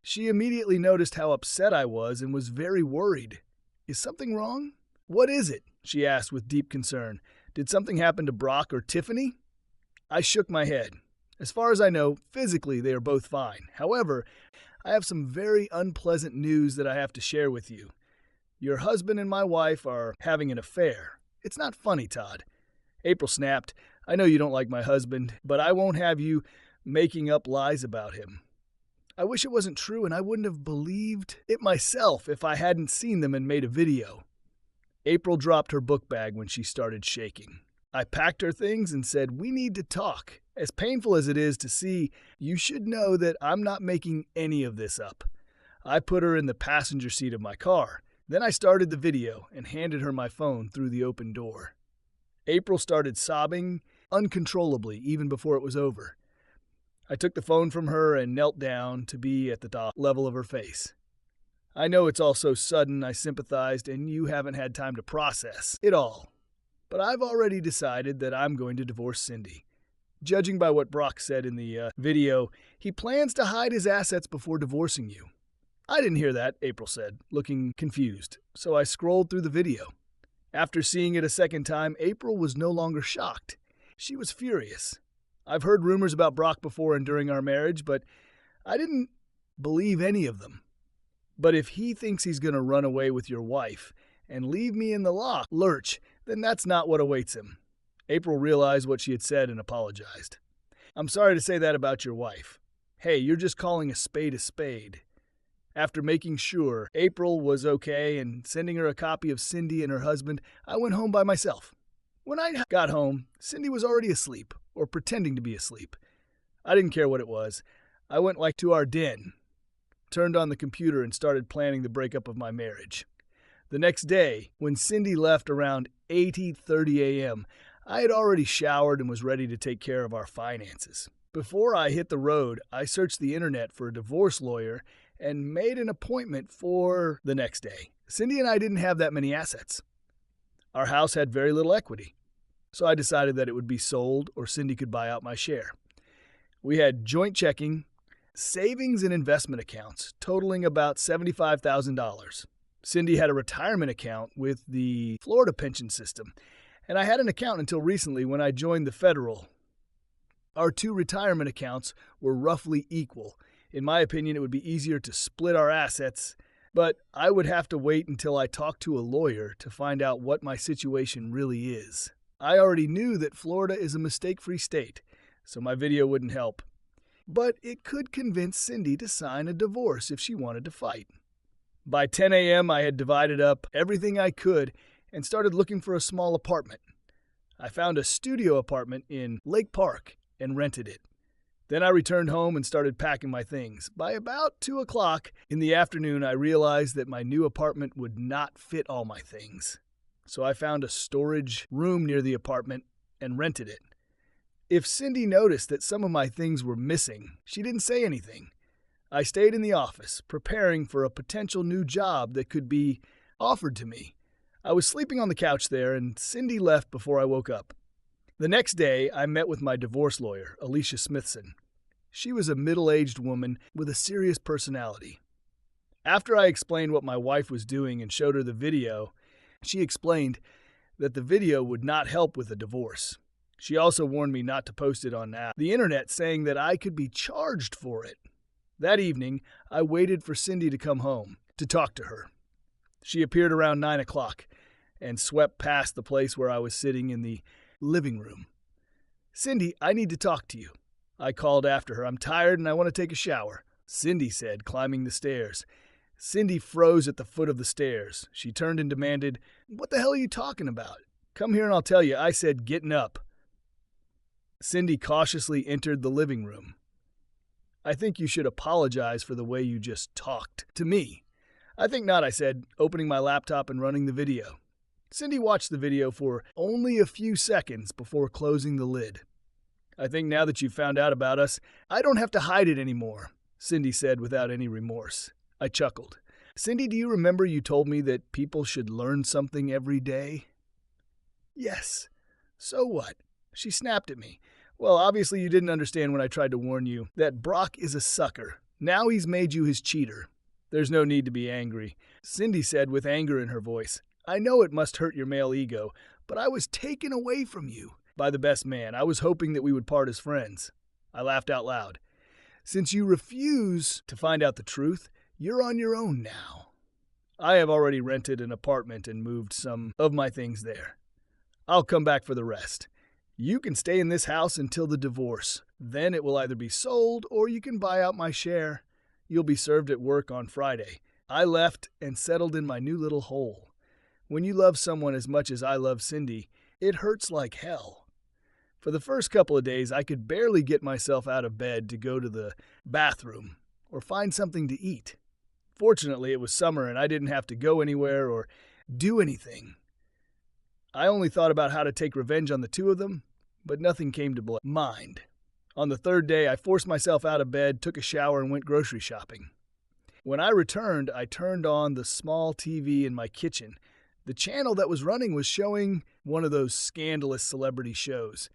S1: She immediately noticed how upset I was and was very worried. "Is something wrong?" "What is it?" she asked with deep concern. "Did something happen to Brock or Tiffany?" I shook my head. As far as I know, physically they are both fine. However, I have some very unpleasant news that I have to share with you. Your husband and my wife are having an affair. It's not funny, Todd. April snapped. "I know you don't like my husband, but I won't have you making up lies about him. I wish it wasn't true, and I wouldn't have believed it myself if I hadn't seen them and made a video." April dropped her book bag when she started shaking. I packed her things and said, "We need to talk. As painful as it is to see, you should know that I'm not making any of this up." I put her in the passenger seat of my car. Then I started the video and handed her my phone through the open door. April started sobbing uncontrollably even before it was over. I took the phone from her and knelt down to be at the top level of her face. "I know it's all so sudden," I sympathized, "and you haven't had time to process it all. But I've already decided that I'm going to divorce Cindy. Judging by what Brock said in the video, he plans to hide his assets before divorcing you." "I didn't hear that," April said, looking confused, so I scrolled through the video. After seeing it a second time, April was no longer shocked. She was furious. I've heard rumors about Brock before and during our marriage, but I didn't believe any of them. But if he thinks he's going to run away with your wife and leave me in the lurch, then that's not what awaits him. April realized what she had said and apologized. "I'm sorry to say that about your wife. Hey, you're just calling a spade a spade." After making sure April was okay and sending her a copy of Cindy and her husband, I went home by myself. When I got home, Cindy was already asleep, or pretending to be asleep. I didn't care what it was. I went to our den, turned on the computer, and started planning the breakup of my marriage. The next day, when Cindy left around 8:30 a.m., I had already showered and was ready to take care of our finances. Before I hit the road, I searched the internet for a divorce lawyer and made an appointment for the next day. Cindy and I didn't have that many assets. Our house had very little equity, so I decided that it would be sold or Cindy could buy out my share. We had joint checking, savings, and investment accounts totaling about $75,000. Cindy had a retirement account with the Florida pension system, and I had an account until recently when I joined the federal. Our two retirement accounts were roughly equal. In my opinion, it would be easier to split our assets, but I would have to wait until I talked to a lawyer to find out what my situation really is. I already knew that Florida is a mistake-free state, so my video wouldn't help. But it could convince Cindy to sign a divorce if she wanted to fight. By 10 a.m., I had divided up everything I could and started looking for a small apartment. I found a studio apartment in Lake Park and rented it. Then I returned home and started packing my things. By about 2 o'clock in the afternoon, I realized that my new apartment would not fit all my things. So I found a storage room near the apartment and rented it. If Cindy noticed that some of my things were missing, she didn't say anything. I stayed in the office, preparing for a potential new job that could be offered to me. I was sleeping on the couch there, and Cindy left before I woke up. The next day, I met with my divorce lawyer, Alicia Smithson. She was a middle-aged woman with a serious personality. After I explained what my wife was doing and showed her the video, she explained that the video would not help with a divorce. She also warned me not to post it on the internet, saying that I could be charged for it. That evening, I waited for Cindy to come home to talk to her. She appeared around 9 o'clock and swept past the place where I was sitting in the living room. "Cindy, I need to talk to you." I called after her. "I'm tired and I want to take a shower," Cindy said, climbing the stairs. Cindy froze at the foot of the stairs. She turned and demanded, "What the hell are you talking about? Come here and I'll tell you." I said, "Getting up." Cindy cautiously entered the living room. "I think you should apologize for the way you just talked to me." "I think not," I said, opening my laptop and running the video. Cindy watched the video for only a few seconds before closing the lid. "I think now that you've found out about us, I don't have to hide it anymore," Cindy said without any remorse. I chuckled. "Cindy, do you remember you told me that people should learn something every day?" "Yes. So what?" She snapped at me. Well, obviously you didn't understand when I tried to warn you that Brock is a sucker. Now he's made you his cheater. There's no need to be angry. Cindy said with anger in her voice, I know it must hurt your male ego, but I was taken away from you by the best man. I was hoping that we would part as friends. I laughed out loud. Since you refuse to find out the truth, you're on your own now. I have already rented an apartment and moved some of my things there. I'll come back for the rest. You can stay in this house until the divorce. Then it will either be sold or you can buy out my share. You'll be served at work on Friday. I left and settled in my new little hole. When you love someone as much as I love Cindy, it hurts like hell. For the first couple of days, I could barely get myself out of bed to go to the bathroom or find something to eat. Fortunately, it was summer and I didn't have to go anywhere or do anything. I only thought about how to take revenge on the two of them, but nothing came to mind. On the third day, I forced myself out of bed, took a shower, and went grocery shopping. When I returned, I turned on the small TV in my kitchen. The channel that was running was showing one of those scandalous celebrity shows.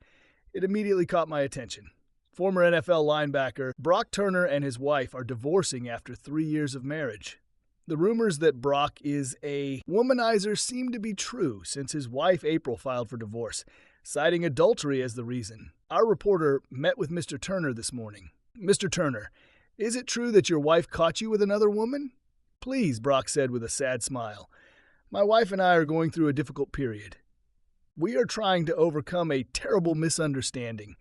S1: It immediately caught my attention. Former NFL linebacker Brock Turner and his wife are divorcing after 3 years of marriage. The rumors that Brock is a womanizer seem to be true since his wife April filed for divorce, citing adultery as the reason. Our reporter met with Mr. Turner this morning. Mr. Turner, is it true that your wife caught you with another woman? Please, Brock said with a sad smile. My wife and I are going through a difficult period. We are trying to overcome a terrible misunderstanding.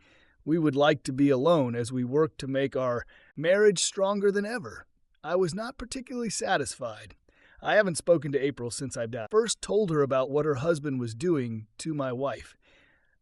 S1: We would like to be alone as we work to make our marriage stronger than ever. I was not particularly satisfied. I haven't spoken to April since I first told her about what her husband was doing to my wife.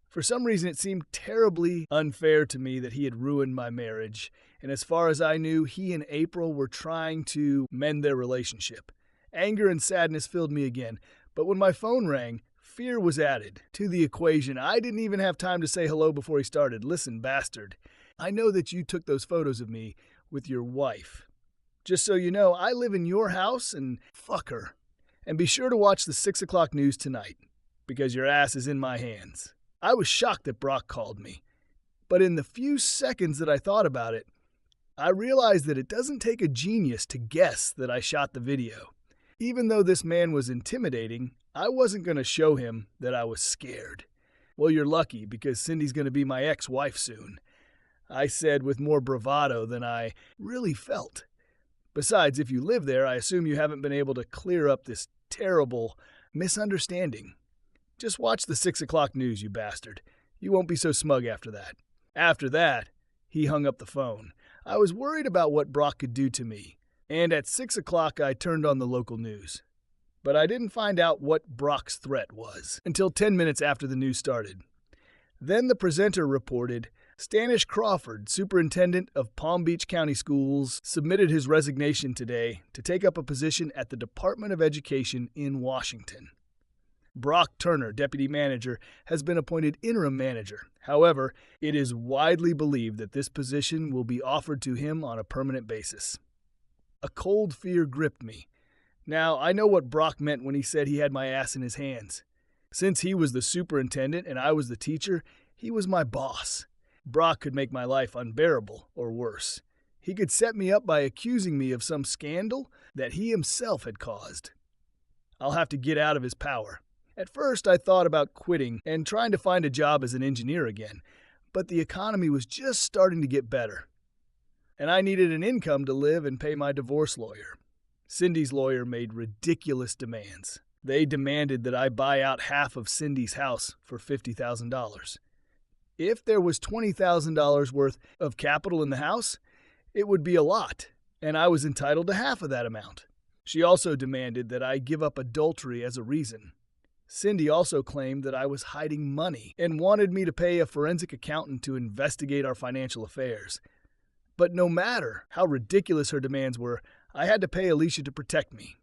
S1: For some reason, it seemed terribly unfair to me that he had ruined my marriage, and as far as I knew, he and April were trying to mend their relationship. Anger and sadness filled me again, but when my phone rang, fear was added to the equation. I didn't even have time to say hello before he started. Listen, bastard, I know that you took those photos of me with your wife. Just so you know, I live in your house and fuck her. And be sure to watch the 6 o'clock news tonight, because your ass is in my hands. I was shocked that Brock called me, but in the few seconds that I thought about it, I realized that it doesn't take a genius to guess that I shot the video. Even though this man was intimidating, I wasn't going to show him that I was scared. Well, you're lucky, because Cindy's going to be my ex-wife soon, I said with more bravado than I really felt. Besides, if you live there, I assume you haven't been able to clear up this terrible misunderstanding. Just watch the 6 o'clock news, you bastard. You won't be so smug after that. After that, he hung up the phone. I was worried about what Brock could do to me, and at 6 o'clock I turned on the local news. But I didn't find out what Brock's threat was until 10 minutes after the news started. Then the presenter reported, Stanish Crawford, superintendent of Palm Beach County Schools, submitted his resignation today to take up a position at the Department of Education in Washington. Brock Turner, deputy manager, has been appointed interim manager. However, it is widely believed that this position will be offered to him on a permanent basis. A cold fear gripped me. Now, I know what Brock meant when he said he had my ass in his hands. Since he was the superintendent and I was the teacher, he was my boss. Brock could make my life unbearable, or worse. He could set me up by accusing me of some scandal that he himself had caused. I'll have to get out of his power. At first, I thought about quitting and trying to find a job as an engineer again, but the economy was just starting to get better, and I needed an income to live and pay my divorce lawyer. Cindy's lawyer made ridiculous demands. They demanded that I buy out half of Cindy's house for $50,000. If there was $20,000 worth of capital in the house, it would be a lot, and I was entitled to half of that amount. She also demanded that I give up adultery as a reason. Cindy also claimed that I was hiding money and wanted me to pay a forensic accountant to investigate our financial affairs. But no matter how ridiculous her demands were, I had to pay Alicia to protect me.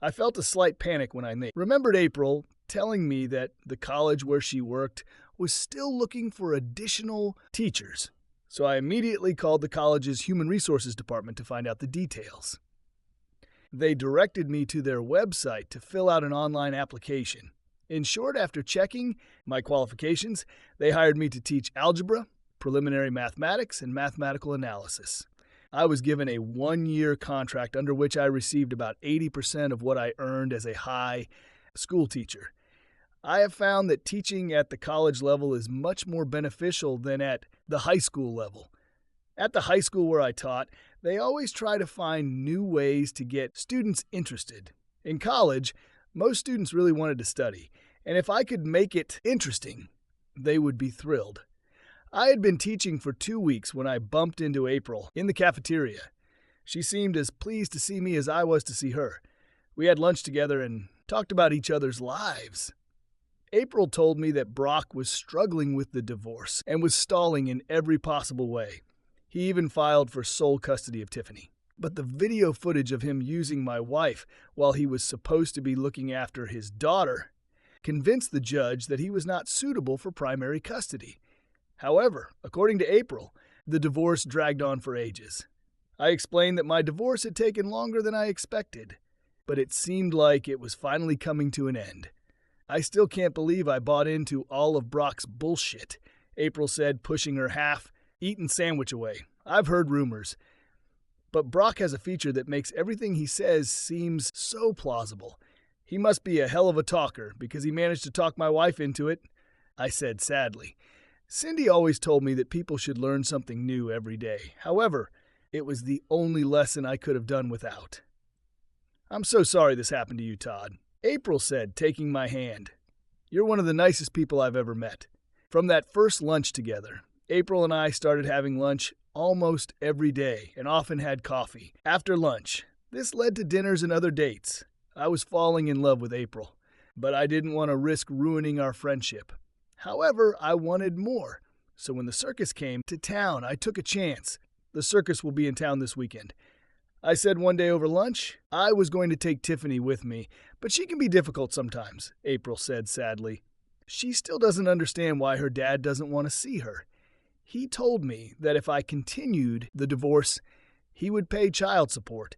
S1: I felt a slight panic when I remembered April telling me that the college where she worked was still looking for additional teachers, so I immediately called the college's human resources department to find out the details. They directed me to their website to fill out an online application. In short, after checking my qualifications, they hired me to teach algebra, preliminary mathematics, and mathematical analysis. I was given a 1-year contract under which I received about 80% of what I earned as a high school teacher. I have found that teaching at the college level is much more beneficial than at the high school level. At the high school where I taught, they always try to find new ways to get students interested. In college, most students really wanted to study, and if I could make it interesting, they would be thrilled. I had been teaching for 2 weeks when I bumped into April in the cafeteria. She seemed as pleased to see me as I was to see her. We had lunch together and talked about each other's lives. April told me that Brock was struggling with the divorce and was stalling in every possible way. He even filed for sole custody of Tiffany. But the video footage of him using my wife while he was supposed to be looking after his daughter convinced the judge that he was not suitable for primary custody. However, according to April, the divorce dragged on for ages. I explained that my divorce had taken longer than I expected, but it seemed like it was finally coming to an end. I still can't believe I bought into all of Brock's bullshit, April said, pushing her half-eaten sandwich away. I've heard rumors. But Brock has a feature that makes everything he says seems so plausible. He must be a hell of a talker because he managed to talk my wife into it, I said sadly. Cindy always told me that people should learn something new every day. However, it was the only lesson I could have done without. I'm so sorry this happened to you, Todd, April said, taking my hand. You're one of the nicest people I've ever met. From that first lunch together, April and I started having lunch almost every day and often had coffee. After lunch, this led to dinners and other dates. I was falling in love with April, but I didn't want to risk ruining our friendship. However, I wanted more, so when the circus came to town, I took a chance. The circus will be in town this weekend. I said one day over lunch, I was going to take Tiffany with me, but she can be difficult sometimes, April said sadly. She still doesn't understand why her dad doesn't want to see her. He told me that if I continued the divorce, he would pay child support,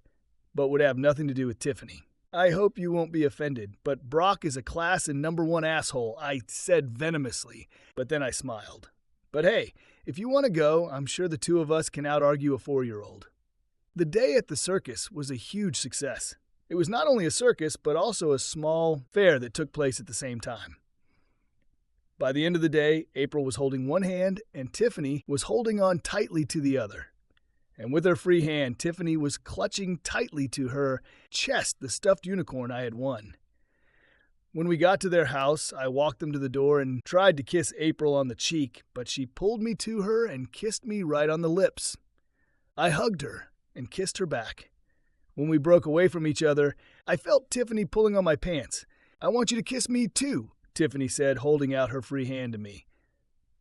S1: but would have nothing to do with Tiffany. I hope you won't be offended, but Brock is a class and #1 asshole, I said venomously, but then I smiled. But hey, if you want to go, I'm sure the two of us can out-argue a 4-year-old. The day at the circus was a huge success. It was not only a circus, but also a small fair that took place at the same time. By the end of the day, April was holding one hand and Tiffany was holding on tightly to the other. And with her free hand, Tiffany was clutching tightly to her chest the stuffed unicorn I had won. When we got to their house, I walked them to the door and tried to kiss April on the cheek, but she pulled me to her and kissed me right on the lips. I hugged her and kissed her back. When we broke away from each other, I felt Tiffany pulling on my pants. I want you to kiss me too, Tiffany said, holding out her free hand to me.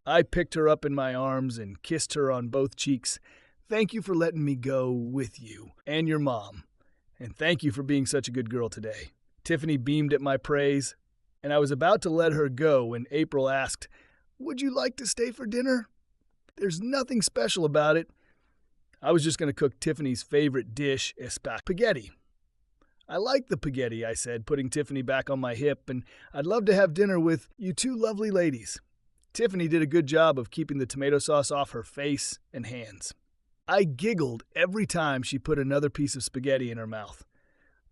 S1: I picked her up in my arms and kissed her on both cheeks. Thank you for letting me go with you and your mom. And thank you for being such a good girl today. Tiffany beamed at my praise, and I was about to let her go when April asked, "Would you like to stay for dinner? There's nothing special about it." I was just going to cook Tiffany's favorite dish, spaghetti. "I like the spaghetti," I said, putting Tiffany back on my hip, "and I'd love to have dinner with you two lovely ladies." Tiffany did a good job of keeping the tomato sauce off her face and hands. I giggled every time she put another piece of spaghetti in her mouth.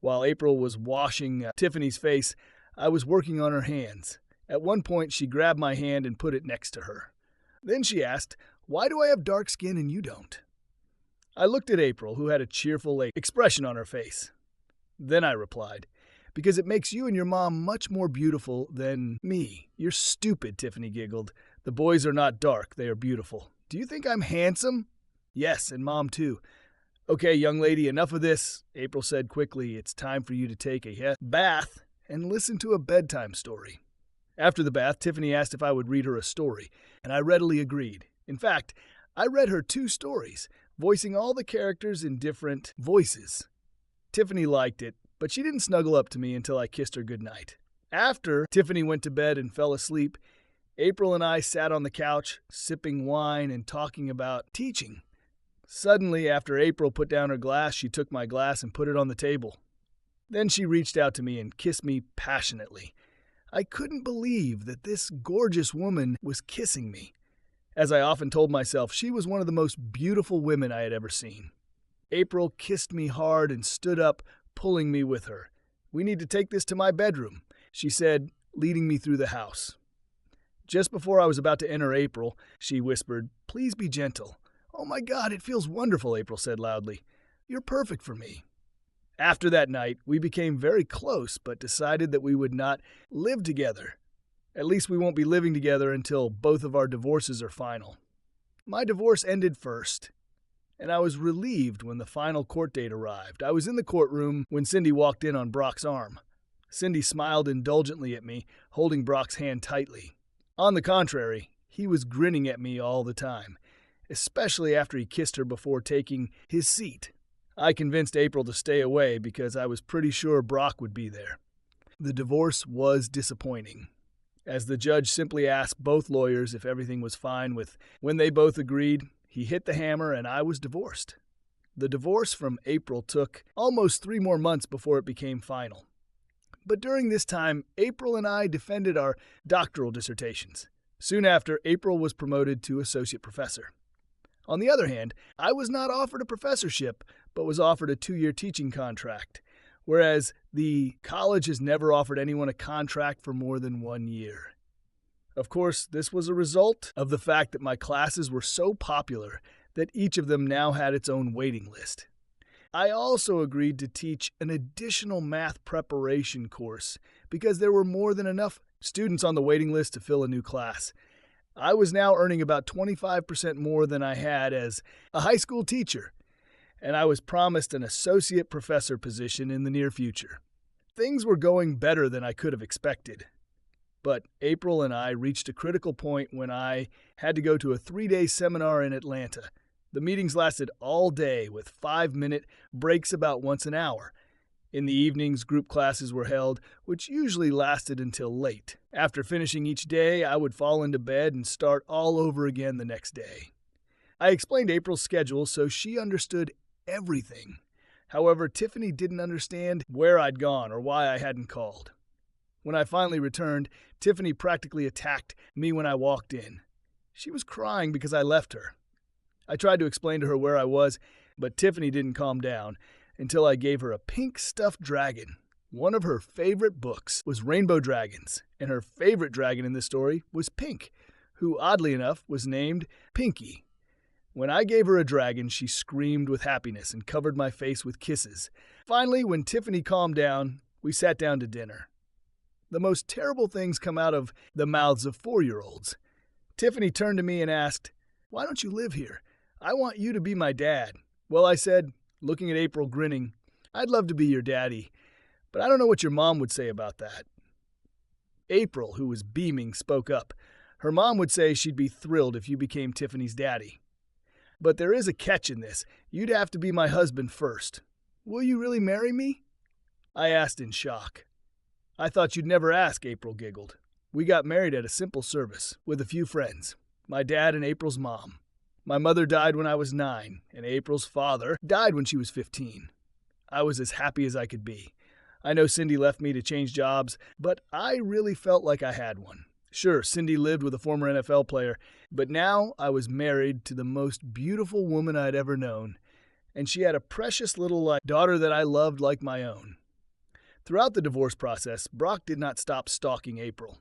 S1: While April was washing Tiffany's face, I was working on her hands. At one point, she grabbed my hand and put it next to her. Then she asked, "Why do I have dark skin and you don't?" I looked at April, who had a cheerful expression on her face. Then I replied, "Because it makes you and your mom much more beautiful than me." "You're stupid," Tiffany giggled. "The boys are not dark, they are beautiful." "Do you think I'm handsome?" "Yes, and Mom too." "Okay, young lady, enough of this," April said quickly. "It's time for you to take a bath and listen to a bedtime story." After the bath, Tiffany asked if I would read her a story, and I readily agreed. In fact, I read her 2 stories, voicing all the characters in different voices. Tiffany liked it, but she didn't snuggle up to me until I kissed her goodnight. After Tiffany went to bed and fell asleep, April and I sat on the couch, sipping wine and talking about teaching. Suddenly, after April put down her glass, she took my glass and put it on the table. Then she reached out to me and kissed me passionately. I couldn't believe that this gorgeous woman was kissing me. As I often told myself, she was one of the most beautiful women I had ever seen. April kissed me hard and stood up, pulling me with her. "We need to take this to my bedroom," she said, leading me through the house. Just before I was about to enter April, she whispered, "Please be gentle." "Oh my God, it feels wonderful," April said loudly. "You're perfect for me." After that night, we became very close, but decided that we would not live together. At least we won't be living together until both of our divorces are final. My divorce ended first, and I was relieved when the final court date arrived. I was in the courtroom when Cindy walked in on Brock's arm. Cindy smiled indulgently at me, holding Brock's hand tightly. On the contrary, he was grinning at me all the time, especially after he kissed her before taking his seat. I convinced April to stay away because I was pretty sure Brock would be there. The divorce was disappointing, as the judge simply asked both lawyers if everything was fine with. When they both agreed, he hit the hammer and I was divorced. The divorce from April took almost 3 more months before it became final. But during this time, April and I defended our doctoral dissertations. Soon after, April was promoted to associate professor. On the other hand, I was not offered a professorship, but was offered a 2-year teaching contract, whereas the college has never offered anyone a contract for more than 1 year. Of course, this was a result of the fact that my classes were so popular that each of them now had its own waiting list. I also agreed to teach an additional math preparation course because there were more than enough students on the waiting list to fill a new class. I was now earning about 25% more than I had as a high school teacher, and I was promised an associate professor position in the near future. Things were going better than I could have expected. But April and I reached a critical point when I had to go to a 3-day seminar in Atlanta. The meetings lasted all day with 5-minute breaks about once an hour. In the evenings, group classes were held, which usually lasted until late. After finishing each day, I would fall into bed and start all over again the next day. I explained April's schedule so she understood everything. However, Tiffany didn't understand where I'd gone or why I hadn't called. When I finally returned, Tiffany practically attacked me when I walked in. She was crying because I left her. I tried to explain to her where I was, but Tiffany didn't calm down until I gave her a pink stuffed dragon. One of her favorite books was Rainbow Dragons, and her favorite dragon in the story was Pink, who oddly enough was named Pinky. When I gave her a dragon, she screamed with happiness and covered my face with kisses. Finally, when Tiffany calmed down, we sat down to dinner. The most terrible things come out of the mouths of 4-year-olds. Tiffany turned to me and asked, "Why don't you live here? I want you to be my dad." "Well," I said, looking at April grinning, "I'd love to be your daddy, but I don't know what your mom would say about that." April, who was beaming, spoke up. Her mom would say she'd be thrilled if you became Tiffany's daddy. "But there is a catch in this. You'd have to be my husband first." "Will you really marry me?" I asked in shock. "I thought you'd never ask," April giggled. "We got married at a simple service with a few friends, my dad and April's mom. My mother died when I was 9, and April's father died when she was 15. I was as happy as I could be. I know Cindy left me to change jobs, but I really felt like I had one. Sure, Cindy lived with a former NFL player, but now I was married to the most beautiful woman I'd ever known, and she had a precious little daughter that I loved like my own." Throughout the divorce process, Brock did not stop stalking April.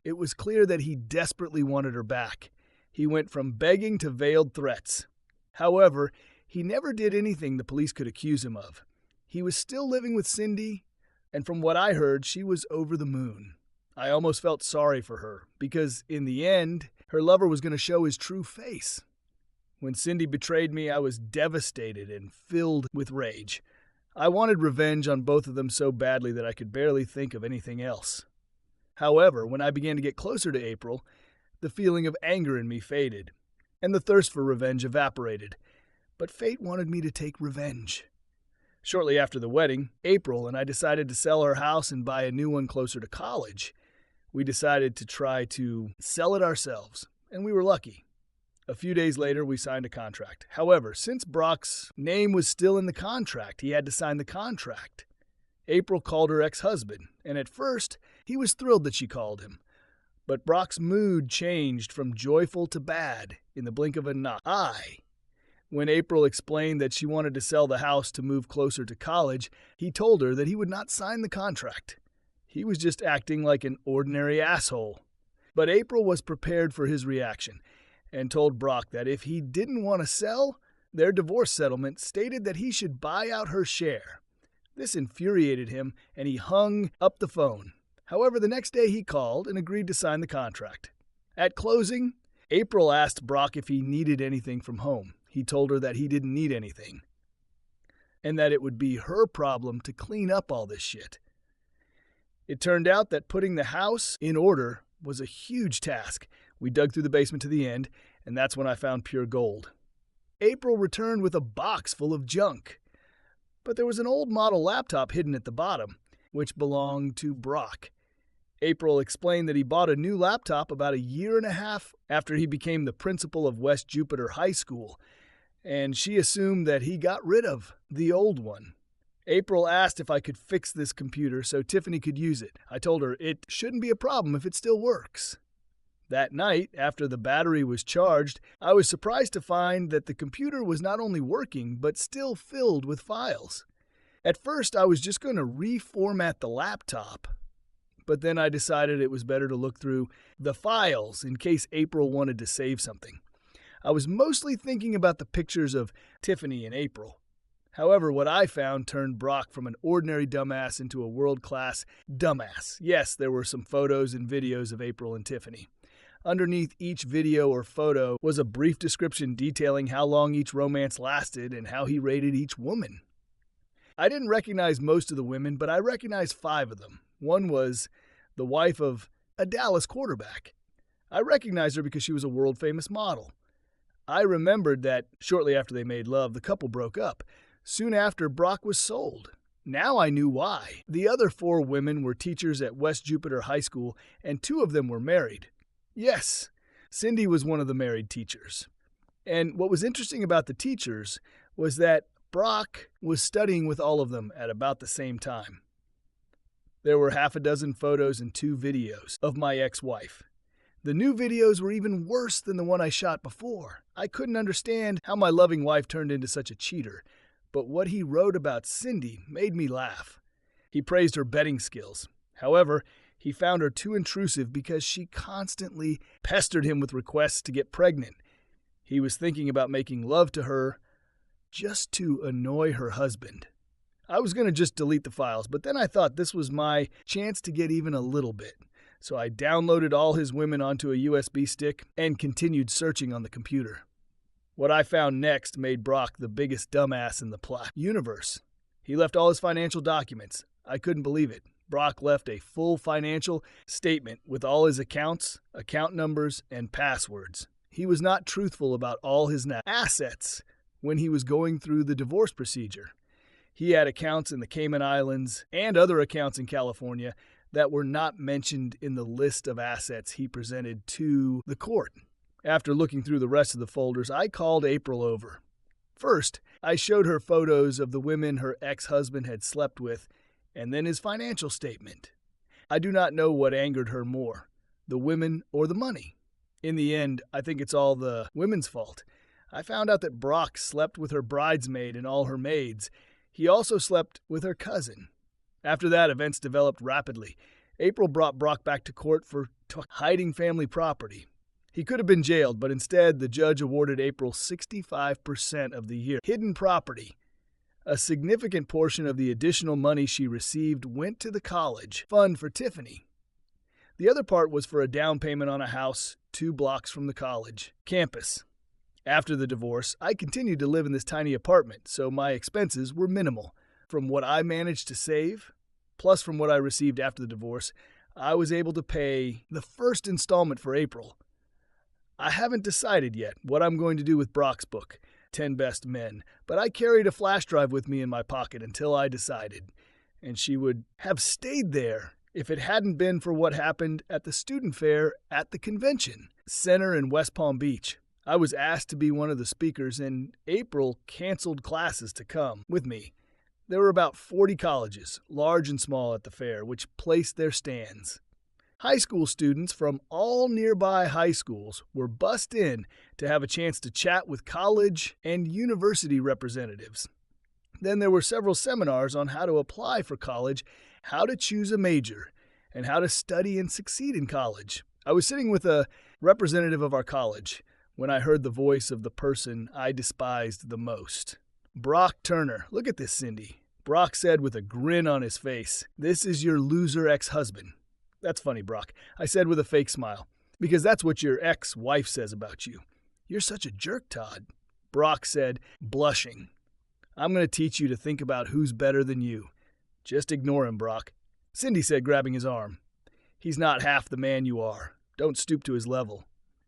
S1: It was clear that he desperately wanted her back. He went from begging to veiled threats. However, he never did anything the police could accuse him of. He was still living with Cindy, and from what I heard, she was over the moon. I almost felt sorry for her, because in the end, her lover was going to show his true face. When Cindy betrayed me, I was devastated and filled with rage. I wanted revenge on both of them so badly that I could barely think of anything else. However, when I began to get closer to April, the feeling of anger in me faded, and the thirst for revenge evaporated. But fate wanted me to take revenge. Shortly after the wedding, April and I decided to sell our house and buy a new one closer to college. We decided to try to sell it ourselves, and we were lucky. A few days later, we signed a contract. However, since Brock's name was still in the contract, he had to sign the contract. April called her ex-husband, and at first, he was thrilled that she called him. But Brock's mood changed from joyful to bad in the blink of an eye. When April explained that she wanted to sell the house to move closer to college, he told her that he would not sign the contract. He was just acting like an ordinary asshole. But April was prepared for his reaction and told Brock that if he didn't want to sell, their divorce settlement stated that he should buy out her share. This infuriated him, and he hung up the phone. However, the next day he called and agreed to sign the contract. At closing, April asked Brock if he needed anything from home. He told her that he didn't need anything, and that it would be her problem to clean up all this shit. It turned out that putting the house in order was a huge task. We dug through the basement to the end, and that's when I found pure gold. April returned with a box full of junk, but there was an old model laptop hidden at the bottom, which belonged to Brock. April explained that he bought a new laptop about a year and a half after he became the principal of West Jupiter High School, and she assumed that he got rid of the old one. April asked if I could fix this computer so Tiffany could use it. I told her it shouldn't be a problem if it still works. That night, after the battery was charged, I was surprised to find that the computer was not only working, but still filled with files. At first, I was just going to reformat the laptop, but then I decided it was better to look through the files in case April wanted to save something. I was mostly thinking about the pictures of Tiffany and April. However, what I found turned Brock from an ordinary dumbass into a world-class dumbass. Yes, there were some photos and videos of April and Tiffany. Underneath each video or photo was a brief description detailing how long each romance lasted and how he rated each woman. I didn't recognize most of the women, but I recognized 5 of them. One was the wife of a Dallas quarterback. I recognized her because she was a world-famous model. I remembered that shortly after they made love, the couple broke up. Soon after, Brock was sold. Now I knew why. The other 4 women were teachers at West Jupiter High School, and 2 of them were married. Yes, Cindy was one of the married teachers. And what was interesting about the teachers was that Brock was studying with all of them at about the same time. There were half a dozen photos and 2 videos of my ex-wife. The new videos were even worse than the one I shot before. I couldn't understand how my loving wife turned into such a cheater. But what he wrote about Cindy made me laugh. He praised her betting skills. However, he found her too intrusive because she constantly pestered him with requests to get pregnant. He was thinking about making love to her just to annoy her husband. I was going to just delete the files, but then I thought this was my chance to get even a little bit. So I downloaded all his women onto a USB stick and continued searching on the computer. What I found next made Brock the biggest dumbass in the universe. He left all his financial documents. I couldn't believe it. Brock left a full financial statement with all his accounts, account numbers, and passwords. He was not truthful about all his assets when he was going through the divorce procedure. He had accounts in the Cayman Islands and other accounts in California that were not mentioned in the list of assets he presented to the court. After looking through the rest of the folders, I called April over. First, I showed her photos of the women her ex-husband had slept with, and then his financial statement. I do not know what angered her more, the women or the money. In the end, I think it's all the women's fault. I found out that Brock slept with her bridesmaid and all her maids. He also slept with her cousin. After that, events developed rapidly. April brought Brock back to court for hiding family property. He could have been jailed, but instead the judge awarded April 65% of the year hidden property. A significant portion of the additional money she received went to the college fund for Tiffany. The other part was for a down payment on a house 2 blocks from the college campus. After the divorce, I continued to live in this tiny apartment, so my expenses were minimal. From what I managed to save, plus from what I received after the divorce, I was able to pay the first installment for April. I haven't decided yet what I'm going to do with Brock's book, 10 Best Men, but I carried a flash drive with me in my pocket until I decided, and she would have stayed there if it hadn't been for what happened at the student fair at the convention center in West Palm Beach. I was asked to be one of the speakers, and April canceled classes to come with me. There were about 40 colleges, large and small, at the fair, which placed their stands. High school students from all nearby high schools were bussed in to have a chance to chat with college and university representatives. Then there were several seminars on how to apply for college, how to choose a major, and how to study and succeed in college. I was sitting with a representative of our college when I heard the voice of the person I despised the most. Brock Turner. Look at this, Cindy. Brock said with a grin on his face, "This is your loser ex-husband." "That's funny, Brock," I said with a fake smile, "because that's what your ex-wife says about you. You're such a jerk, Todd." Brock said, blushing, "I'm going to teach you to think about who's better than you. Just ignore him, Brock." Cindy said, grabbing his arm, "He's not half the man you are. Don't stoop to his level."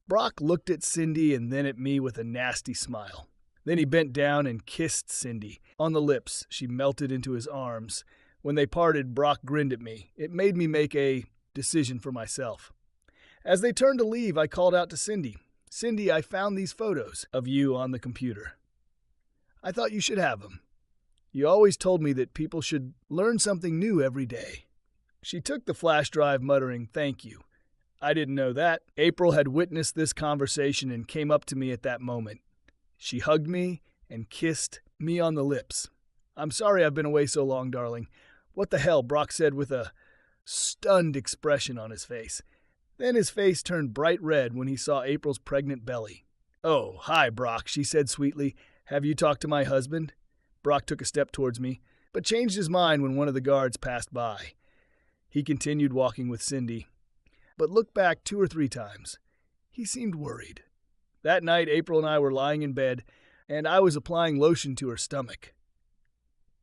S1: Brock looked at Cindy and then at me with a nasty smile. Then he bent down and kissed Cindy on the lips. She melted into his arms. When they parted, Brock grinned at me. It made me make a decision for myself. As they turned to leave, I called out to Cindy, "Cindy, I found these photos of you on the computer. I thought you should have them. You always told me that people should learn something new every day." She took the flash drive, muttering, "Thank you." I didn't know that. April had witnessed this conversation and came up to me at that moment. She hugged me and kissed me on the lips. "I'm sorry I've been away so long, darling." "What the hell?" Brock said with a stunned expression on his face. Then his face turned bright red when he saw April's pregnant belly. "Oh, hi, Brock," she said sweetly. "Have you talked to my husband?" Brock took a step towards me, but changed his mind when one of the guards passed by. He continued walking with Cindy, but looked back 2 or 3 times. He seemed worried. That night, April and I were lying in bed, and I was applying lotion to her stomach.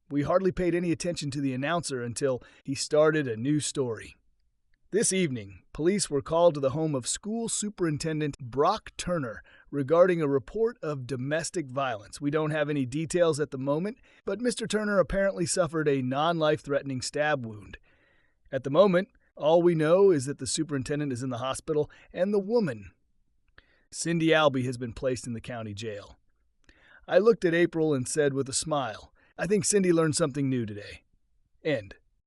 S1: We hardly paid any attention to the announcer until he started a new story. This evening, police were called to the home of School Superintendent Brock Turner regarding a report of domestic violence. We don't have any details at the moment, but Mr. Turner apparently suffered a non-life-threatening stab wound. At the moment, all we know is that the superintendent is in the hospital and the woman, Cindy Albee, has been placed in the county jail. I looked at April and said with a smile, "I think Cindy learned something new today." End.